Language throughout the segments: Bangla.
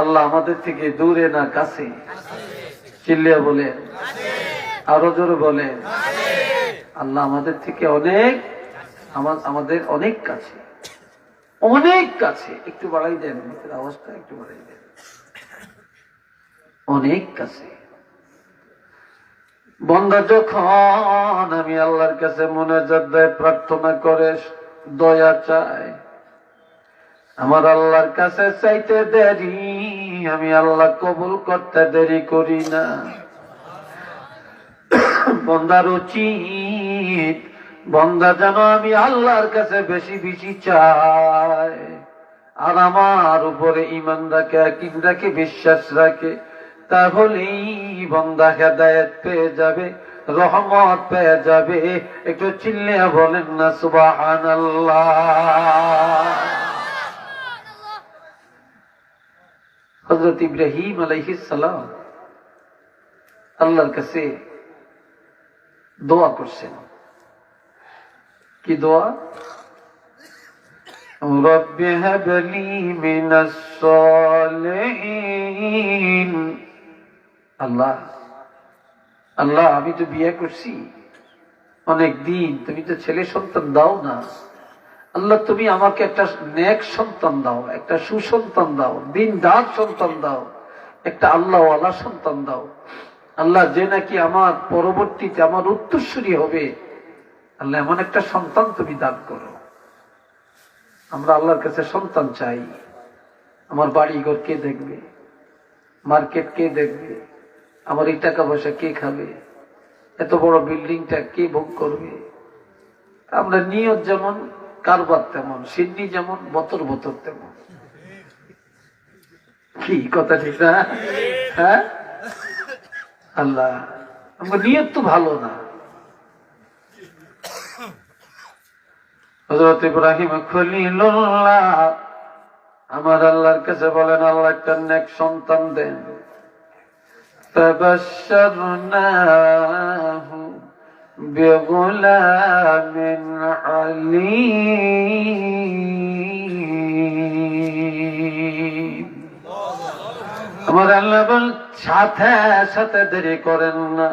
আল্লাহ আমাদের থেকে দূরে না কাছে? চিল্লিয়া বলেন, আরো জোরে বলেন। আল্লাহ আমাদের থেকে অনেক, আমাদের অনেক কাছে, অনেক কাছে। একটু বাড়াই দেন আওয়াজটা, একটু বাড়াই দেন। অনেক কাছে। বান্দা যখন আমি আল্লাহর কাছে মুনাজাত দেয়, প্রার্থনা করে, দয়া চায়, আমার আল্লাহর কাছে চাইতে দেরি, আমি আল্লাহ কবুল করতে দেরি করি না। বান্দার উচিত, বান্দা যেন আমি আল্লাহর কাছে বেশি বেশি চাই, আর আমার উপরে ঈমান রাখে, ইয়াকিন রাখে, বিশ্বাস রাখে, তাহলেই বান্দা হেদায়েত পেয়ে যাবে, রহমত পেয়ে যাবে। একটু চিল্লিয়া বলেন না সুবহানাল্লাহ। হযরত ইব্রাহিম আলাইহিস সালাম আল্লাহর কাছে দোয়া করছেন। কি দোয়া? রব্বি হাবলি মিনাস সালিহিন। আল্লাহ, আল্লাহ আমি তো বিয়ে করছি অনেক দিন, তুমি তো ছেলে সন্তান দাও না। আল্লাহ তুমি আমাকে একটা নেক সন্তান দাও, একটা সুসন্তান দাও, দিনদার সন্তান দাও, একটা আল্লাহওয়ালা সন্তান দাও। আল্লাহ যে নাকি আমার পরবর্তীতে আমার উত্তরসূরি হবে, আল্লাহ এমন একটা সন্তান তুমি দান করো। আমরা আল্লাহর কাছে সন্তান চাই। আমার বাড়িঘর কে দেখবে, মার্কেট কে দেখবে, আমার এই টাকা পয়সা কে খাবে, এত বড় বিল্ডিংটা কে ভোগ করবে। আমরা নিয়ত যেমন, কারবার তেমন, সিন্নি যেমন, বতর বতর তেমন। কি কথা ঠিক না? হ্যাঁ, আল্লাহ আমার নিয়ত তো ভালো না। হযরত ইব্রাহিম খলিলুল্লাহ আমার আল্লাহর কাছে বলেন, আল্লাহ একটা নেক সন্তান দেন। ফাবাশশারনাহু বিগুলামিন আলীম। আমার আল্লাহ বল, সাথে সাথে দেরি করেন না।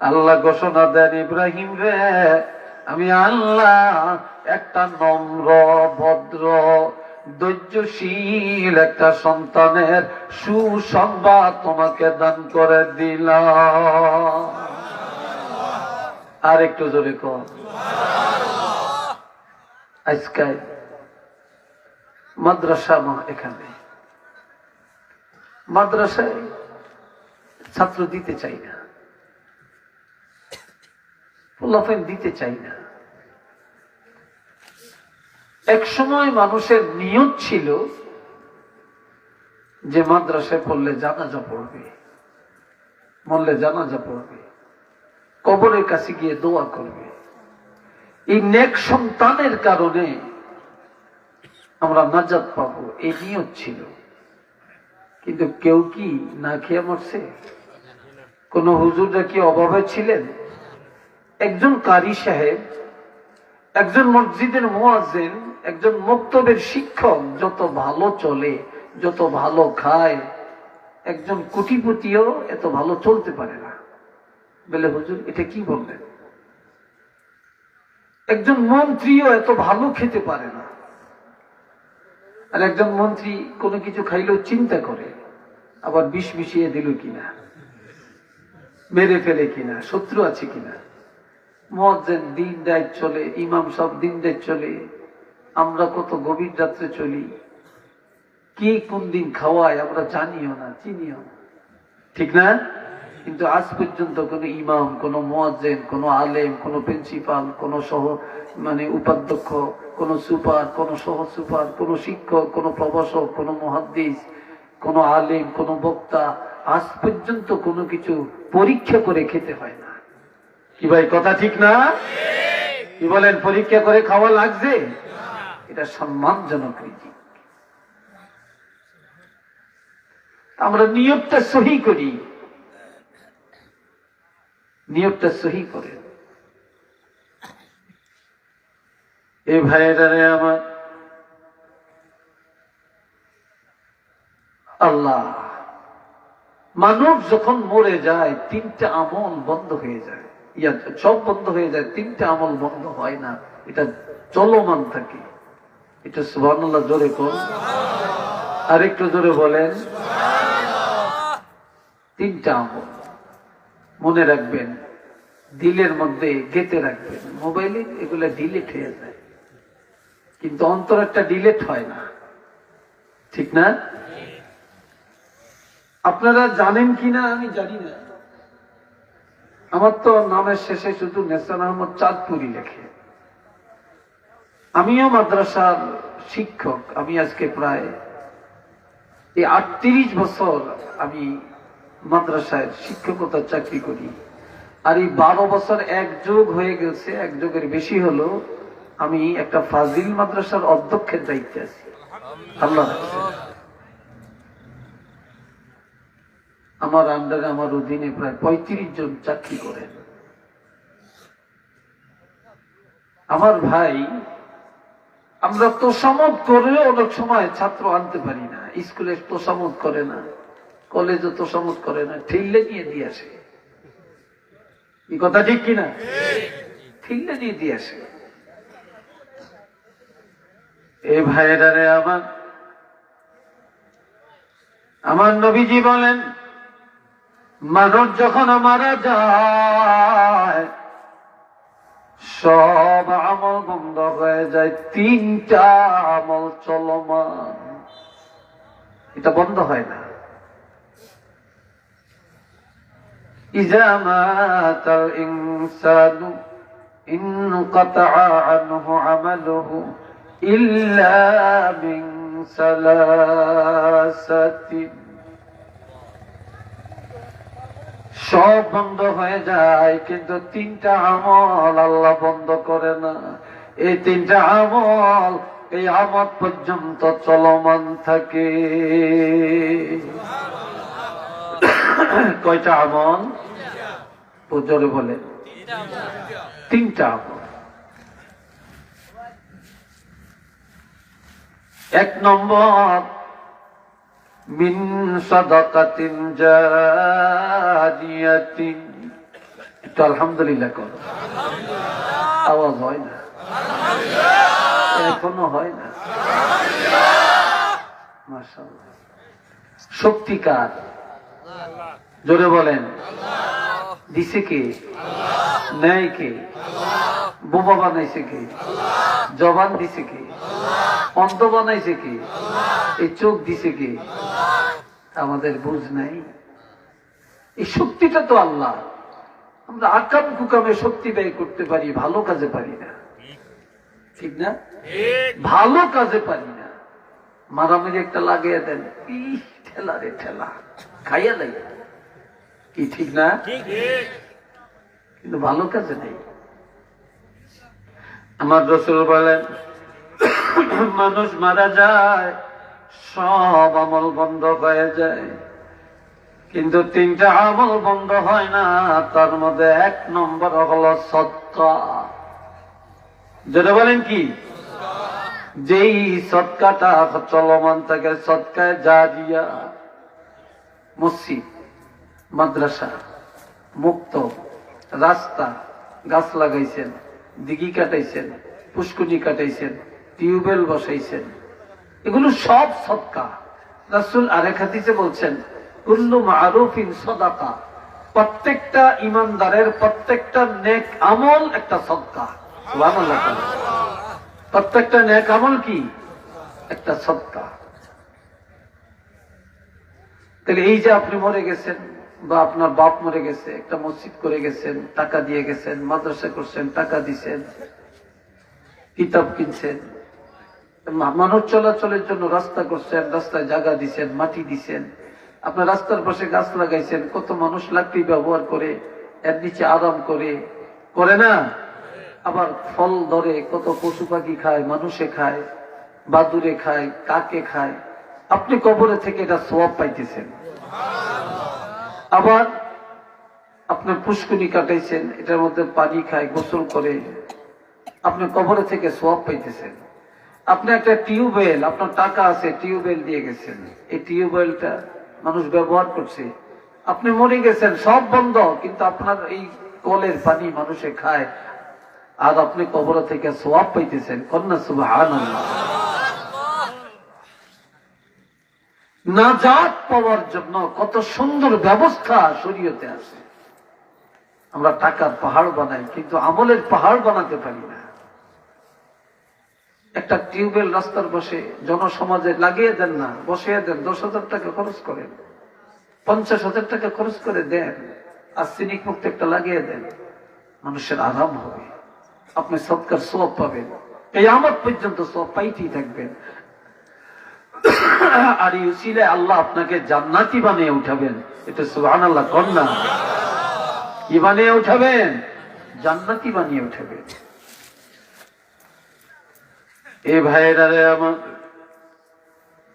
আল্লাহ ঘোষণা দেন, ইব্রাহিম রে, আমি আল্লাহ একটা নম্র, ভদ্র, ধৈর্যশীল একটা সন্তানের সুসংবাদ তোমাকে দান করে দিলাম। আর একটু জোরে কর। আজকে মাদ্রাসা, এখানে মাদ্রাসায় ছাত্র দিতে চাই না, পোলাপাইন দিতে চাই না। এক সময় মানুষের নিয়ত ছিল যে মাদ্রাসায় পড়লে জানাজা পড়বে, মরলে জানাজা পড়বে, কবরের কাছে গিয়ে দোয়া করবে। এই নেক সন্তানের কারণে আমরা নাজাত পাবো, এই নিয়ত ছিল। কিন্তু কেউ কি না খেয়ে মরছে? কোন হুজুররা কি অভাবে ছিলেন? একজন কারি সাহেব, একজন মসজিদের মুয়াজ্জিন, একজন মক্তবের শিক্ষক যত ভালো চলে, যত ভালো খায়, একজন কোটিপতিও এত ভালো চলতে পারে না। বলে হুজুর এটা কি বললেন? একজন মন্ত্রীও এত ভালো খেতে পারে না। আর একজন মন্ত্রী কোনো কিছু খাইলেও চিন্তা করে, আবার বিষ মিশিয়ে দিল কিনা, মেরে ফেলে কিনা, শত্রু আছে কিনা। মুয়াজ্জিন দিন রাত চলে, ইমাম সব দিন রাত চলে, আমরা কত গভীর রাত্রে চলি, কি কোন দিন খাওয়ায় আমরা জানিও না, চিনিও না, ঠিক না? কিন্তু আজ পর্যন্ত কোন ইমাম, কোন মুয়াজ্জিন, কোন আলেম, কোন প্রিন্সিপাল, কোন উপাধ্যক্ষ, কোন সুপার, কোন সহ সুপার, কোন শিক্ষক, কোন প্রভাষক, কোন মুহাদ্দিস, কোন আলেম, কোন বক্তা আজ পর্যন্ত কোনো কিছু পরীক্ষা করে খেতে হয় না। কি ভাই কথা ঠিক না? কি বলেন? পরীক্ষা করে খাওয়া লাগছে? এটা সম্মানজনক রীতি। আমরা নিয়তটা সহি করি, নিয়তটা সহি করে। এই ভাইয়েরা আমার, আল্লাহ, মানুষ যখন মরে যায় তিনটা আমল বন্ধ হয়ে যায়, সব বন্ধ হয়ে যায়, তিনটা আমল বন্ধ হয় না, এটা চলমান থাকে। এটা সুবহানাল্লাহ জোরে কোন, আরেকটু জোরে বলেন। তিনটা আমল মনে রাখবেন, দিলের মধ্যে গেঁথে রাখবেন। মোবাইলে এগুলা ডিলিট হয়ে যায়, কিন্তু অন্তর একটা ডিলিট হয় না, ঠিক না? আপনারা জানেন কিনা আমি জানি না, আমার তো নামের শেষে শুধু নেসান আহমদ চাঁদপুরি লেখে। আমিও মাদ্রাসার শিক্ষক। আমি আজকে প্রায় 38 বছর আমি মাদ্রাসায় শিক্ষকতার চাকরি করি। আর এই 12 বছর এক যুগ হয়ে গেছে, এক যুগের বেশি হলো আমি একটা ফাজিল মাদ্রাসার অধ্যক্ষের দায়িত্বে আছি। আল্লাহ আমার আন্ডারে, আমার অধীনে প্রায় 35 জন চাকরি করেন। আমার ভাই, আমরা তোষামত করেও অনেক সময় ছাত্র আনতে পারি না। স্কুলে তোষামত করে না, কলেজে তোষামত করে না, ঠেললে নিয়ে দিয়ে আসে। এই কথা ঠিক কিনা? ঠেললে নিয়ে দিয়ে আসে। এই ভাইয়েরারে আমার নবীজি বলেন, মানুষ যখন মারা যায় সব আমল বন্ধ হয়ে যায়, তিনটা আমল চলমান, এটা বন্ধ হয় না। ইযা মাতাল ইনসানু ইনকাতা আনহু আমালুহু ইল্লা মিন সালাসাতিন, সব বন্ধ হয়ে যায়, কিন্তু তিনটা আমল আল্লাহ বন্ধ করে না। এই তিনটা আমল এই আমল পর্যন্ত চলমান থাকে। কয়টা আমল? জোরে বলে। তিনটা আমল। এক নম্বর, মিন সাদাকাতিন জারিয়াতিন। একটু আলহামদুলিল্লাহ করো। আওয়াজ হয় না, এখনো হয় না। মাশাআল্লাহ। শক্তিকার, জোরে বলেন। দিছে কে? নেয় কে? বোমা বানাইছে কে? জবান দিছে কে? অন্ধ বানাইছে কে? এই চোখ দিছে কে? আমাদের বুঝ নাই। এই শক্তিটা তো আল্লাহ। আমরা আকাম কুকামে শক্তি ব্যয় করতে পারি, ভালো কাজে পারি না, ঠিক না? ভালো কাজে পারি না। মারামারি একটা লাগিয়ে দেন, ঠেলা রে ঠেলা, খাইয়া লাগে কি, ঠিক না? কিন্তু ভালো কাজে নেই। আমার রাসূল বলেন, মানুষ মারা যায় সব আমল বন্ধ হয়ে যায়, কিন্তু তিনটা আমল বন্ধ হয় না। তার মধ্যে এক নম্বর হলো সদকা। যেটা বলেন কি? যেই সদকাটা চলমান থাকে, সদকায়ে জারিয়া। মসজিদ, মাদ্রাসা, মুক্ত, রাস্তা, গাছ লাগাইছেন, দিঘি কাটাইছেন, পুষ্কুনি কাটাইছেন, টিউবওয়েল বসাইছেন, এগুলো সব সদকা। রাসূল আরেক হাদিসে বলছেন, কুল্লু মারুফিন সাদাকা। প্রত্যেকটা ইমানদারের প্রত্যেকটা নেক আমল একটা সদকা। সুবহানাল্লাহ। প্রত্যেকটা নেক আমল কি? একটা সদকা। তাহলে এই যে আপনি মরে গেছেন বা আপনার বাপ মরে গেছে, একটা মসজিদ করে গেছেন, টাকা দিয়ে গেছেন, মাদ্রাসা করছেন, টাকা দিছেন, কিতাব কিনছেন, মানুষ চলাচলের জন্য রাস্তা করছেন, রাস্তায় জায়গা দিছেন, মাটি দিছেন, আপনার রাস্তার পাশে গাছ লাগাইছেন, কত মানুষ লাকড়ি ব্যবহার করে এর নিচে আরাম করে না? আবার ফল ধরে কত পশু পাখি খায়, মানুষে খায়, বাদুরে খায়, কাকে খায়। আপনি কবরে থেকে এটা সওয়াব পাইতেছেন। আবার আপনার পুষ্কুনি কাটাইছেন, এটার মধ্যে পানি খায়, গোসল করে, আপনি কবরে থেকে সওয়াব পাইতেছেন। আপনি একটা টিউবওয়েল, আপনার টাকা আছে, টিউবওয়েল দিয়ে গেছেন, এই টিউবওয়েলটা মানুষ ব্যবহার করছে, আপনি মরে গেছেন, সব বন্ধ, কিন্তু আপনার এই কলের পানি মানুষে খায়, আর আপনি কবর থেকে সওয়াব পাইতেছেন। কন্যা সুবহানাল্লাহ। নাজাত পাওয়ার জন্য কত সুন্দর ব্যবস্থা শরীয়তে আছে। আমরা টাকার পাহাড় বানাই, কিন্তু আমলের পাহাড় বানাতে পারি না। একটা টিউবওয়েল রাস্তার বসে জনসমাজে লাগিয়ে দেন না, বসিয়ে দেন, 10,000 টাকা খরচ করেন, 50,000 টাকা খরচ করে দেন, আর সিনিক মুক্ত একটা লাগিয়ে দেন, মানুষের আরাম হবে, আপনি সদকার সওয়াব পাবেন, কিয়ামত পর্যন্ত সওয়াব পাইতেই থাকবেন। আর এই উসিলায় আল্লাহ আপনাকে জান্নাতি বানিয়ে উঠাবেন। এটা সুবহানাল্লাহ কন্যা। কি বানিয়ে উঠাবেন? জান্নাতি বানিয়ে উঠাবেন। এ ভাইয়েরা রে আমার,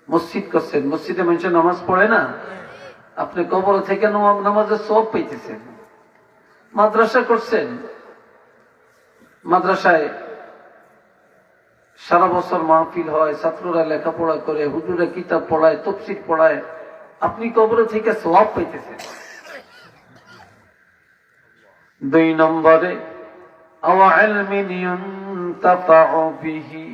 মসজিদ করছেন, মসজিদে মানুষ নামাজ পড়ে না, আপনি কবর থেকে নামাজের সওয়াব পাইতেছেন। মাদ্রাসা করছেন, মাদ্রাসায় সারা বছর মাহফিল হয়, ছাত্ররা লেখাপড়া করে, হুজুরা কিতাব পড়ায়, তাফসীর পড়ায়, আপনি কবর থেকে সওয়াব পাইতেছেন। 2 নম্বরে আও ইলমিন ইউনতাফাউ বিহি।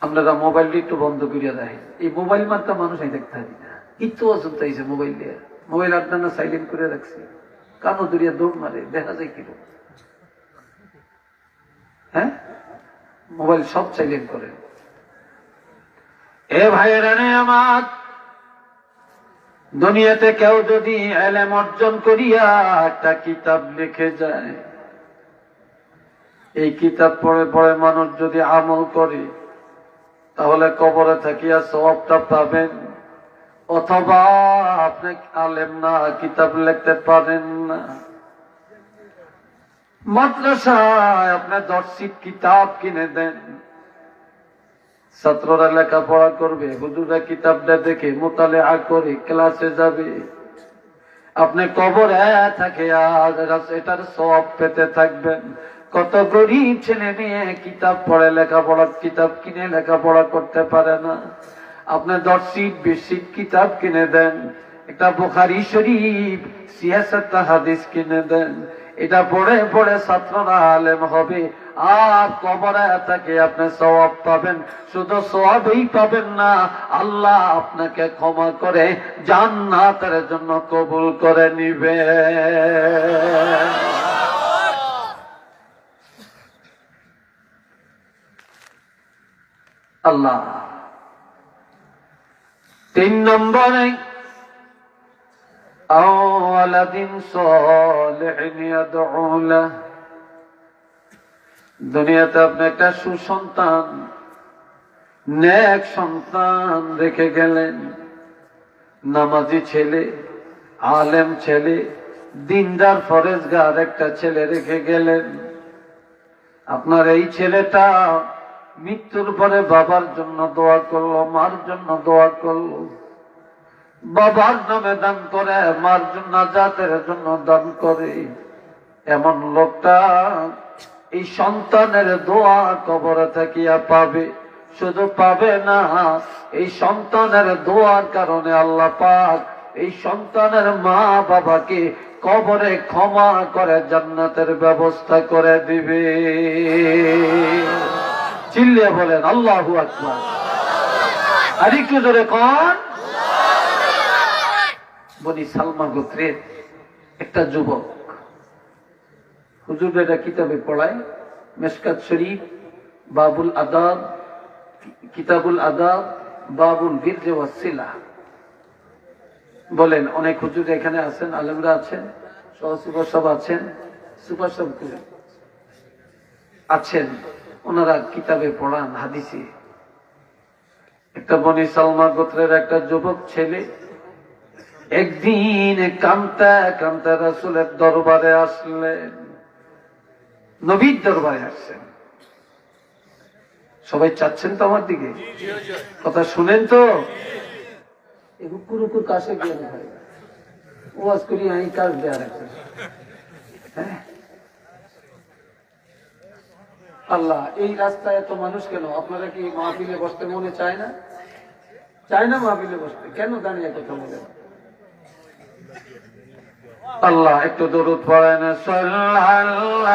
আপনারা মোবাইলটা একটু বন্ধ করিয়া দেখেন, এই মোবাইল মার্কা মানুষ এই দেখতে পারি না, একটু অসুবিধা হয়েছে মোবাইল দিয়ে। মোবাইল আপনারা সাইলেন্ট করে রাখছে, কানো দূরিয়া দৌড় মারে, দেখা যায় কিরকম। হ্যাঁ, মোবাইল সব সাইলেন্ট করে। এ ভাইয়েরা নে আমার, দুনিয়াতে কেউ যদি ইলম অর্জন করিয়া একটা কিতাব লিখে যায়, এই কিতাব পড়ে পড়ে মানুষ যদি আমল করে, তাহলে কবরে থাকিয়া সওয়াবটা পাবেন। অথবা আপনি আলেম না, কিতাব লিখতে পারেন না, মাদ্রাসায় আপনি 10 কিতাব কিনে দেন, ছাত্ররা লেখাপড়া করবে, হুজুরা কিতাবটা দেখে মুতালিআ করে ক্লাসে যাবে, আপনি কবরে থাকে আর এটার সওয়াব পেতে থাকবেন। কত গরিব ছেলে মেয়ে কিতাব পড়ে, লেখাপড়া কিতাব কিনে লেখাপড়া করতে পারে না, আপনি 10-20 কিতাব কিনে দেন, একটা বুখারী শরীফ, সিয়াসত হাদিস কিনে দেন, এটা পড়ে পড়ে ছাত্ররা আলেম হবে, আর কবরে থেকে আপনি সওয়াব পাবেন। শুধু সওয়াবই পাবেন না, আল্লাহ আপনাকে ক্ষমা করে জান্নাতের জন্য কবুল করে নিবে। আল্লাহ। 3 নম্বরে আওয়ালাদিন সালিহিন ইয়াদউ লাহ। দুনিয়াতে আপনি একটা সুসন্তান, নেক সন্তান রেখে গেলেন, নামাজি ছেলে, আলেম ছেলে, দিনদার ফরেজগার একটা ছেলে রেখে গেলেন। আপনার এই ছেলেটা মৃত্যুর পরে বাবার জন্য দোয়া করলো, মার জন্য দোয়া করলো, বাবার নামে দান করে, মার জন্য নাজাতের জন্য দান করে। এমন লোকটা এই সন্তানের দোয়া কবরে থাকিয়া পাবে। শুধু পাবে না, এই সন্তানের দোয়ার কারণে আল্লাহ পাক এই সন্তানের মা বাবাকে কবরে ক্ষমা করে জান্নাতের ব্যবস্থা করে দিবে। চিল্লিয়ে বলেন আল্লাহু আকবার। আর একটু জোরে কোন। বনি সালমা গোত্রের একটা যুবক, হুজুর এটা কিতাবে পড়ায়, মিশকাত শরীফ, বাবুল আদাব, কিতাবুল আদাব, বাবুল বিররে ওয়াস সিলা। বলেন, অনেক হুজুর এখানে আছেন, আলেমরা আছেন, সুপার সব আছেন, সুপার সব আছেন, ওনারা কিতাবে পড়ান, হাদিসে। একটা বনি সালমা গোত্রের একটা যুবক ছেলে একদিন কান্তা কান্তা রাসূলের দরবারে আসলেন, নবীর দরবারে আসছেন। সবাই চাচ্ছেন তো আমার দিকে, কথা শুনেন তো। রুকু রুকু কাছে গিয়ে ভাই ওয়াজ করি, আমি কাজ দেয়া রাখছি। আল্লাহ, এই রাস্তায় এত মানুষ কেন? আপনারা কি মাহফিলে বসতে মনে চায় না? চায় না মাহফিলে বসতে? কেন দাঁড়িয়ে কথা বলেন? আল্লাহ, একটু দরুদ পড়েন। সাল্লাল্লাহু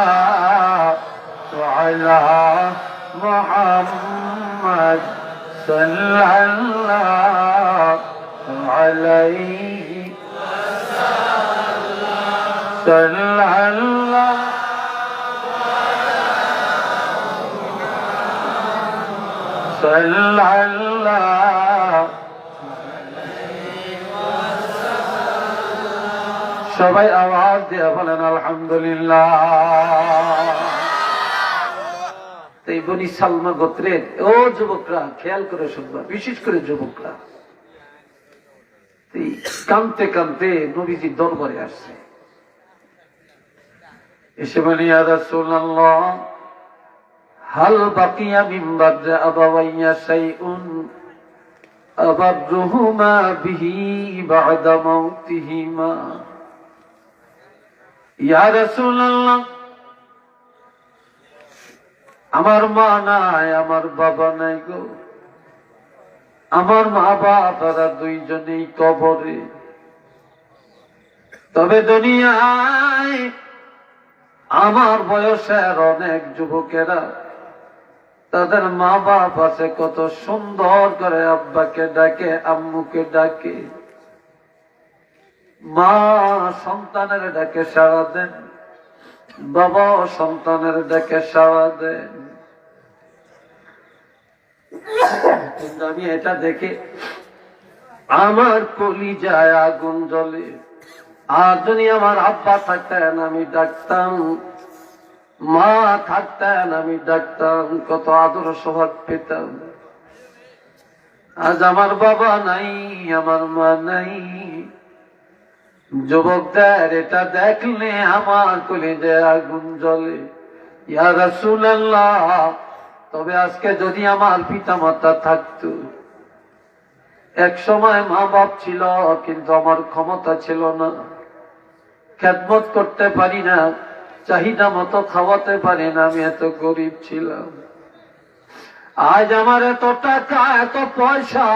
আলা মুহাম্মদ সাল্লাল্লাহু আলাইহি সাল্লাল্লাহু সাল্লাল্লাহু। সবাই আওয়াজ দিয়ে বলেন আলহামদুলিল্লাহ। এই বনি সালমা গোত্রের ও যুবকরা খেয়াল করে শুনবা, বিশেষ করে যুবকরা কানতে কানতে নবীজির দরবারে আসছে। এসে বলি, ইয়া রাসূলুল্লাহ, হাল বাকিয়া মিন বাদরি আবাওয়াইয়া শাইউন আবাররুহুমা বিহি বা'দা মাউতিহিমা। ইয়া রাসূলুল্লাহ, আমার মা নাই, আমার বাবা নাই গো, আমার মা বাবারা দুইজনেই কবরে। তবে দুনিয়ায় আমার বয়সের অনেক যুবকেরা তাদের মা বাপ আছে, কত সুন্দর করে আব্বাকে ডাকে, আম্মুকে ডাকে। মা সন্তানের ডাকে সাড়া দেন, বাবা সন্তানের ডাকে সাড়া দেন। কিন্তু আমি এটা দেখে আমার কলিজায় আগুন জ্বলে। আর যদি আমার আব্বা থাকতেন আমি ডাকতাম, মা থাকতেন আমি ডাকতাম, কত আদর সোহাগ পেতাম। আজ আমার বাবা নাই, আমার মা নাই। যুবকদের এটা দেখলে আমার কলিজায় আগুন জ্বলে। ইয়া রাসূলুল্লাহ, তবে আজকে যদি আমার পিতা মাতা থাকতো, এক সময় মা বাপ ছিল কিন্তু আমার ক্ষমতা ছিল না, খেদমত করতে পারি না, চাহিদা মতো খাওয়াতে পারি না, আমি এত গরিব ছিলাম। আজ আমার এত টাকা, এত পয়সা,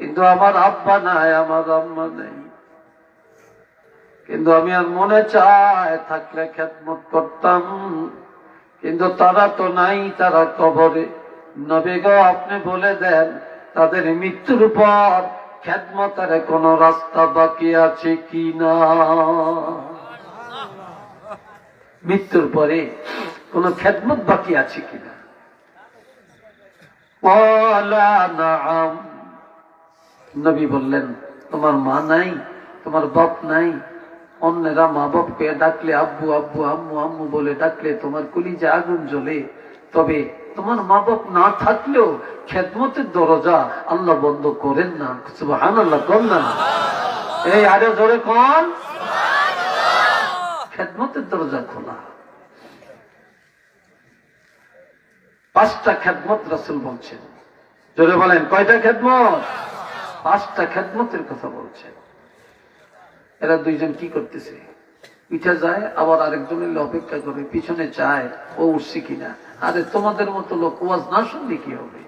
কিন্তু আমার আব্বা নাই, আমার আম্মা নেই। কিন্তু আমি আর মনে চায় থাকলে খেদমত করতাম, কিন্তু তারা তো নাই, তারা কবরে। নবী গো, আপনি বলে দেন তাদের মৃত্যুর পর খেদমতের কোন রাস্তা বাকি আছে কি না? মৃত্যুর পরে কোন খেদমত বাকি আছে কিনা? নাম। নবী বললেন, তোমার মা নাই, তোমার বাপ নাই, অন্যেরা মা বাপকে ডাকলে আব্বু আব্বু, আম্মু আম্মু বলে ডাকলে তোমার কলিজা আগুন জ্বলে। তবে তোমার মা বাপ না থাকলেও খেদমতের দরজা আল্লাহ বন্ধ করেন না। সুবহানাল্লাহ, কোন না? এই আরে জোরে কোন? খেদমতের দরজা খোলা। 5টা খেদমত রাসূল বলছেন। জোরে বলেন, কয়টা খেদমত? 5টা খেদমতের কথা বলছেন। এরা দুইজন কি করতেছে? পিঠে যায়, আবার আরেকজনের অপেক্ষা করে, পিছনে চায় ও উঠছে কিনা। আরে তোমাদের মতো লোক ওয়াজ না শুনলে কি হবে?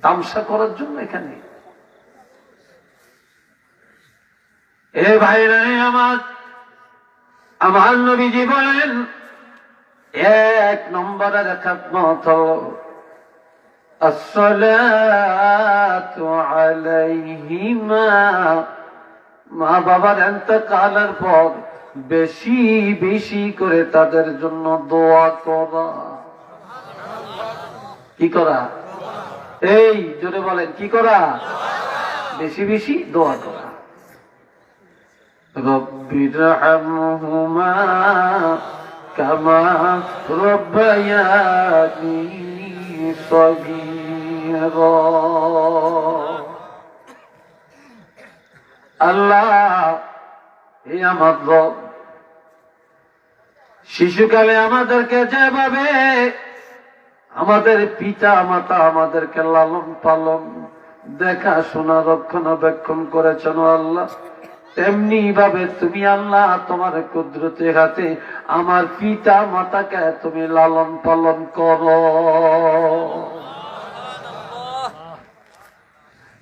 তামসা করার জন্য এখানে। এ ভাইরা আমার, আমার নবীজি বলেন 1 নম্বরের খেদমত হলো আসসালাতু আলাইহিমা। মা বাবার ইন্তেকালের পর বেশি বেশি করে তাদের জন্য দোয়া করা। কি করা? এই জোরে বলেন, কি করা? বেশি বেশি দোয়া করা। রব্বিরহামহুমা কামা রব্বায়ানি সগীরা। আল্লাহ, এই আমার রব শিশুকালে আমাদেরকে যেভাবে আমাদের পিতা মাতা আমাদেরকে লালন পালন, দেখাশোনা, রক্ষণাবেক্ষণ করেছেন, আল্লাহ তেমনি ভাবে তুমি আল্লাহ তোমার কুদরতের হাতে আমার পিতা মাতাকে তুমি লালন পালন করো।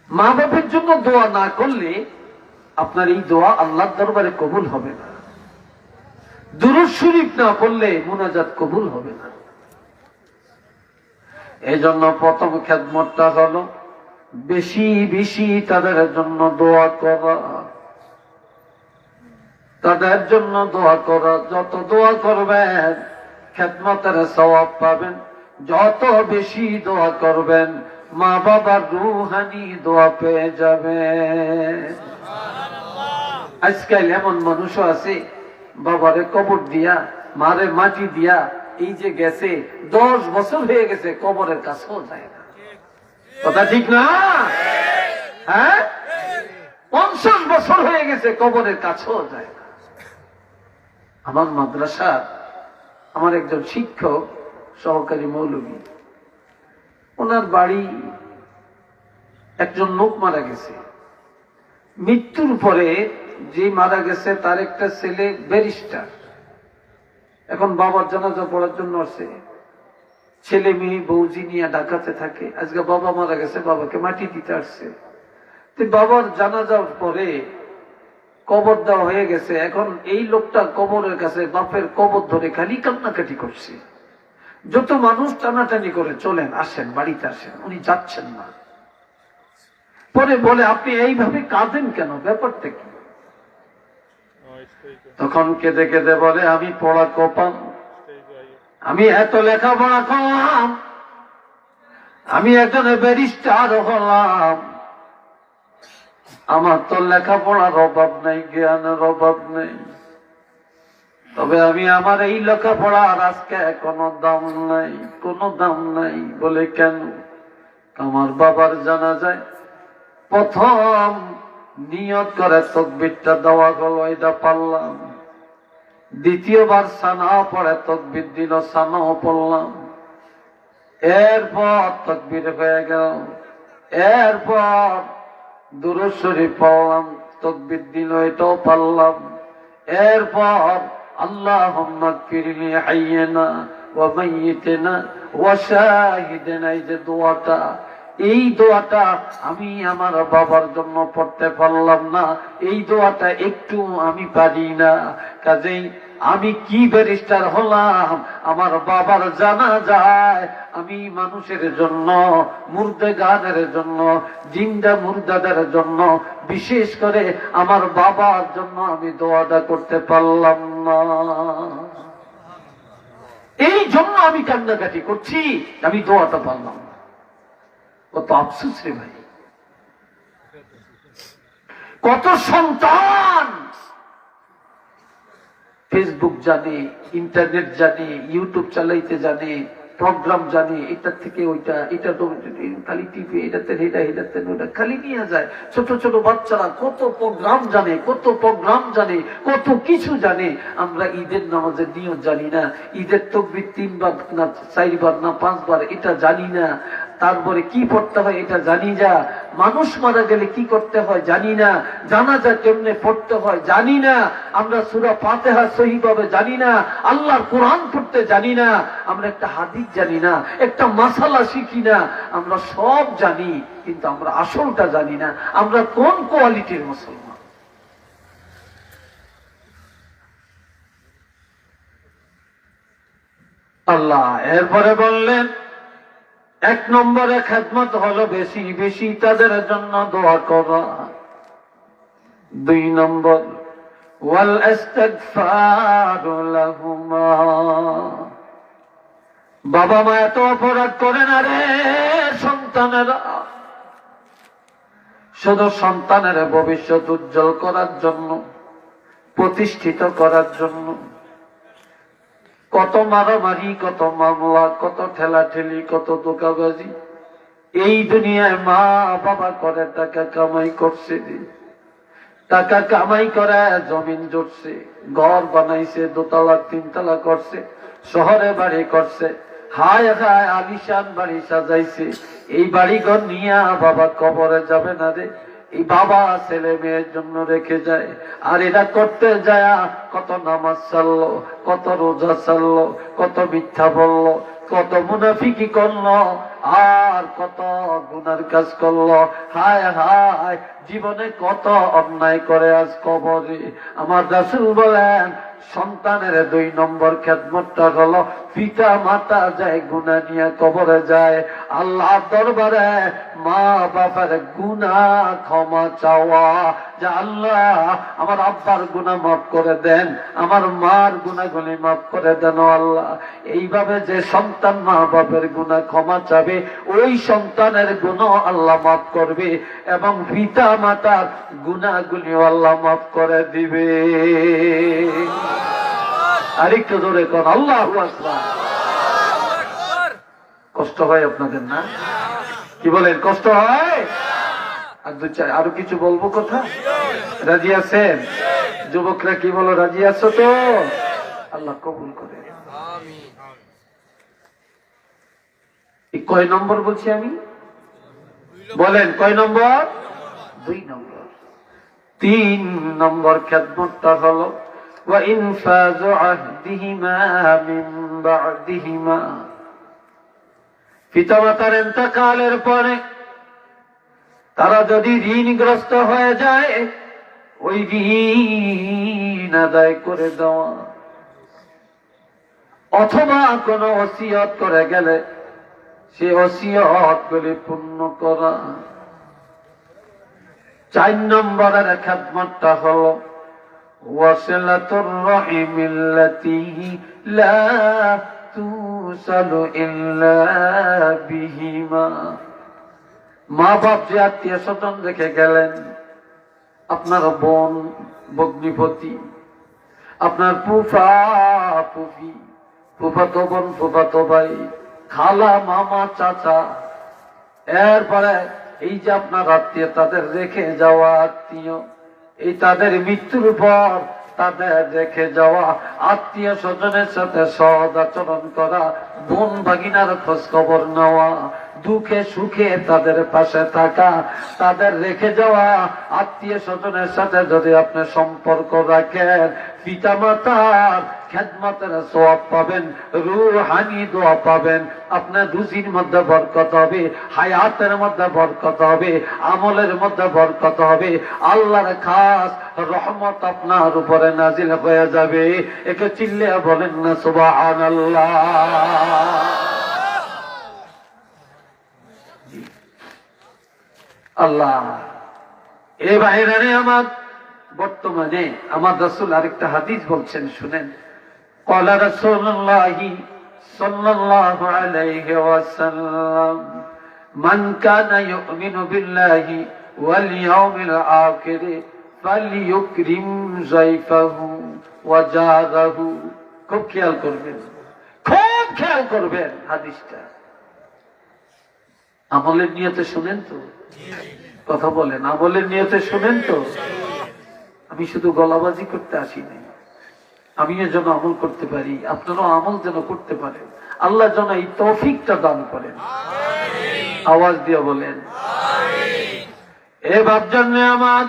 মা বাপের জন্য দোয়া না করলে আপনার এই দোয়া আল্লাহর দরবারে কবুল হবে না। দুরূদ শরীফ না পড়লে মুনাজাত কবুল হবে না। এই জন্য প্রথম খেদমতটা হলো বেশি বেশি তাদের জন্য দোয়া করা, তাদের জন্য দোয়া করা। যত দোয়া করবেন খেদমতের সওয়াব পাবেন, যত বেশি দোয়া করবেন মা বাবার রুহানি দোয়া পেয়ে যাবে। আজকাল এমন মানুষও আছে বাবারে কবর দিয়া মারে মাটি দিয়া এই যে গেছে 10 বছর হয়ে গেছে কবরের কাছেও যায় না। কথা ঠিক না? হ্যাঁ, 50 বছর হয়ে গেছে কবরের কাছেও যায় না। আমার মাদ্রাসা আমার একজন শিক্ষক সহকারী মৌলভী, ওনার বাড়ি একজন লোক মারা গেছে। মৃত্যুর পরে যে মারা গেছে তার একটা ছেলে ব্যারিস্টার, এখন বাবার জানাজা পড়ার জন্য আসছে। ছেলে মেয়ে বৌজি নিয়ে ঢাকাতে থাকে। আজকে বাবা মারা গেছে, বাবাকে মাটি দিতে আসছে। বাবার জানাজার পরে কবর দেওয়া হয়ে গেছে। এখন এই লোকটা কবরের কাছে বাপের কবর ধরে খালি কান্নাকাটি করছে। যত মানুষ টানাটানি করে চলেন আসেন বাড়িতে আসেন, উনি যাচ্ছেন না। পরে বলে আপনি এইভাবে কাঁদেন কেন, ব্যাপারটা কি? তখন কেঁদে কেঁদে বলে আমি পড়া কপাম, আমি এত লেখাপড়া করলাম, আমি একজন ব্যারিস্টার হলাম, আমার তো লেখাপড়ার অভাব নেই, জ্ঞানের অভাব নেই, তবে আমি আমার এই লেখাপড়ার আজকে কোনো দাম নাই, কোনো দাম নাই। বলে কেন? আমার বাবার জানা যায় প্রথম নিয়ত করে তাকবীরটা দেওয়া হলো, এটা পারলাম। দ্বিতীয়বার সানা পড়ে তাকবীর দিল, সানাও পড়লাম। এরপর তাকবীর হয়ে গেল, এরপর দুরূদ শরীফ পড়লাম, তাকবীর দিল, এটাও পারলাম। এরপর আল্লাহুম্মা গফিরলি হাইয়িনা ওয়া মাইয়িতিনা ওয়া শাহিদিনা, এই যে দোয়াটা, এই দোয়াটা আমি আমার বাবার জন্য পড়তে পারলাম না, এই দোয়াটা একটু আমি পারি না। কাজেই আমি কি ব্যারিস্টার হলাম, আমার বাবার জানা যায় আমি মানুষের জন্য, মুর্দাগানের জন্য, জিন্দা মুর্দাদের জন্য, বিশেষ করে আমার বাবার জন্য আমি দোয়াটা করতে পারলাম না। এই জন্য আমি কান্নাকাটি করছি, আমি দোয়াটা পারলাম না। কত আফসোস রে ভাই! কত সন্তান ফেসবুক জানে, ইন্টারনেট জানে, ইউটিউব চালাইতে জানে, প্রোগ্রাম জানে, এটার থেকে ওইটা, এটা তো খালি টিভি, এটাতে এটা, এটাতে ওইটা খালি নিয়ে যায়। ছোট ছোট বাচ্চারা কত প্রোগ্রাম জানে, কত প্রোগ্রাম জানে, কত কিছু জানে। আমরা ঈদের নামাজের নিয়ত জানি না, ঈদের তাকবীর 3 বার না 4 বার না 5 বার এটা জানি না, তারপরে কি পড়তে হয় এটা জানি না, মানুষ মারা গেলে কি করতে হয় জানি না, জানাজা কেমনে পড়তে হয় জানি না, আমরা সূরা ফাতিহা সহিভাবে জানি না, আল্লাহর কোরআন পড়তে জানি না, আমরা একটা হাদিস জানি না, একটা মাসালা শিখি না। আমরা সব জানি কিন্তু আমরা আসলটা জানি না। আমরা কোন কোয়ালিটির মুসলমান? আল্লাহ এরপরে বললেন 1 নম্বরে খেদমত হলো বেশি বেশি তাদের জন্য দোয়া করা। 2 নম্বর ওয়াল ইস্তিগফারু লাহুমা, বাবা মা এত অপরাধ করে না রে সন্তানেরা, শুধু সন্তানের ভবিষ্যৎ উজ্জ্বল করার জন্য, প্রতিষ্ঠিত করার জন্য কত মারামারি, কত মামলা, কত ঠেলাঠেলি, কত ধোঁকাবাজি এই দুনিয়ায় মা বাবা করে। টাকা কামাই করছে, টাকা কামাই করে জমিন জুটছে, ঘর বানাইছে, 2 তলা 3 তলা করছে, শহরে বাড়ি করছে, হায় হায় আলিশান বাড়ি সাজাইছে। এই বাড়ি ঘর নিয়ে বাবা কবরে যাবে না রে, এই বাবা ছেলে মেয়ের জন্য রেখে যায়, আর এরা করতে যায় কত নামাজ ছাড়লো, কত রোজা ছাড়লো, কত মিথ্যা বললো, কত মুনাফিকি করলো, আর কত গুনার কাজ করলো। হায় হায়, জীবনে কত অন্যায় করে আজ কবরে। আমার রাসূল বলেন, সন্তানের 2 নম্বর খেদমতটা হলো পিতা মাতা যায় গুনাহ নিয়ে কবরে যায়, আল্লাহ দরবারে মা বাবার গুনাহ ক্ষমা চাওয়া, যে আল্লাহ আমার আব্বার গুনাহ মাফ করে দেন, আমার মার গুনাহগুলি মাফ করে দেন আল্লাহ। এইভাবে যে সন্তান মা বাবার গুনাহ ক্ষমা চাবে, ওই সন্তানের গুনাহ আল্লাহ মাফ করবে এবং পিতা মাতার গুনাহগুলিও আল্লাহ মাফ করে দিবে। আরেকটু জোরে কর আল্লাহু আকবার। কষ্ট হয় আপনাদের না? কি বলেন, কষ্ট হয়? আর আরো কিছু বলবো কথা? রাজি আছেন? যুবকরা কি বলো, রাজি আছো তো? আল্লাহ কবুল করে। কয় নম্বর বলছি আমি? বলেন কয় নম্বর? 2 নম্বর। 3 নম্বর খেদমতটা হলো وإنفاذ عهدهما من بعدهما। পিতামাতার ইন্তেকালের পরে তারা যদি ঋণগ্রস্ত হয়ে যায়, ওই ঋণ আদায় করে দেওয়া, অথবা কোন ওসিয়ত করে গেলে সে ওসিয়ত গুলি পূর্ণ করা। 4 নম্বরের খেদমতটা হলো ওয়াসিলাতুর রাহিমিল্লাতী লা তুসালু ইল্লা বিহিমা। মা বাপ যে আত্মীয় স্বজন রেখে গেলেন, আপনার বোন ভগ্নিপতি, আপনার ফুফা ফুফি, ফুফাতো বোন ফুফাতো ভাই, খালা মামা চাচা, এরপরে এই যে আপনার আত্মীয়, তাদের রেখে যাওয়া আত্মীয়, এই তাদের মৃত্যুর পর তাদের রেখে যাওয়া আত্মীয় স্বজনের সাথে সৎ আচরণ করা, বোন ভাগিনার খোঁজ খবর নেওয়া, দুঃখে সুখে তাদের পাশে থাকা, তাদের রেখে যাওয়া আত্মীয় স্বজনের সাথে যদি আপনি সম্পর্ক রাখেন, পিতা মাতার খেদমতের সওয়াব পাবেন, রূহানি দোয়া পাবেন, আপনার রুজির মধ্যে বরকত হবে, হায়াতের মধ্যে বরকত হবে, আমলের মধ্যে বরকত হবে, আল্লাহর খাস রহমত আপনার উপরে নাজিল হয়ে যাবে। একে চিল্লে বলেন না সুবহানাল্লাহ। আল্লাহ এ ভাইরানে আমার, বর্তমানে আমার রাসূল আরেকটা হাদিস বলছেন, শুনেন। قال رسول الله صلى الله عليه وسلم من كان يؤمن بالله واليوم الآخر فليكرم ضيفه وجاره। খুব খেয়াল করবেন, খুব খেয়াল করবেন হাদিসটা। আমলের নিয়তে শুনেন তো? কথা বলেন, আমলের নিয়তে শুনেন তো? আমি শুধু গলাবাজি করতে আসি নাই, আমিও যেন আমল করতে পারি, আপনারাও আমল যেন করতে পারেন, আল্লাহ যেন এই তৌফিকটা দান করেন। আওয়াজ দিয়ে বলেন এ বাপজান আমার।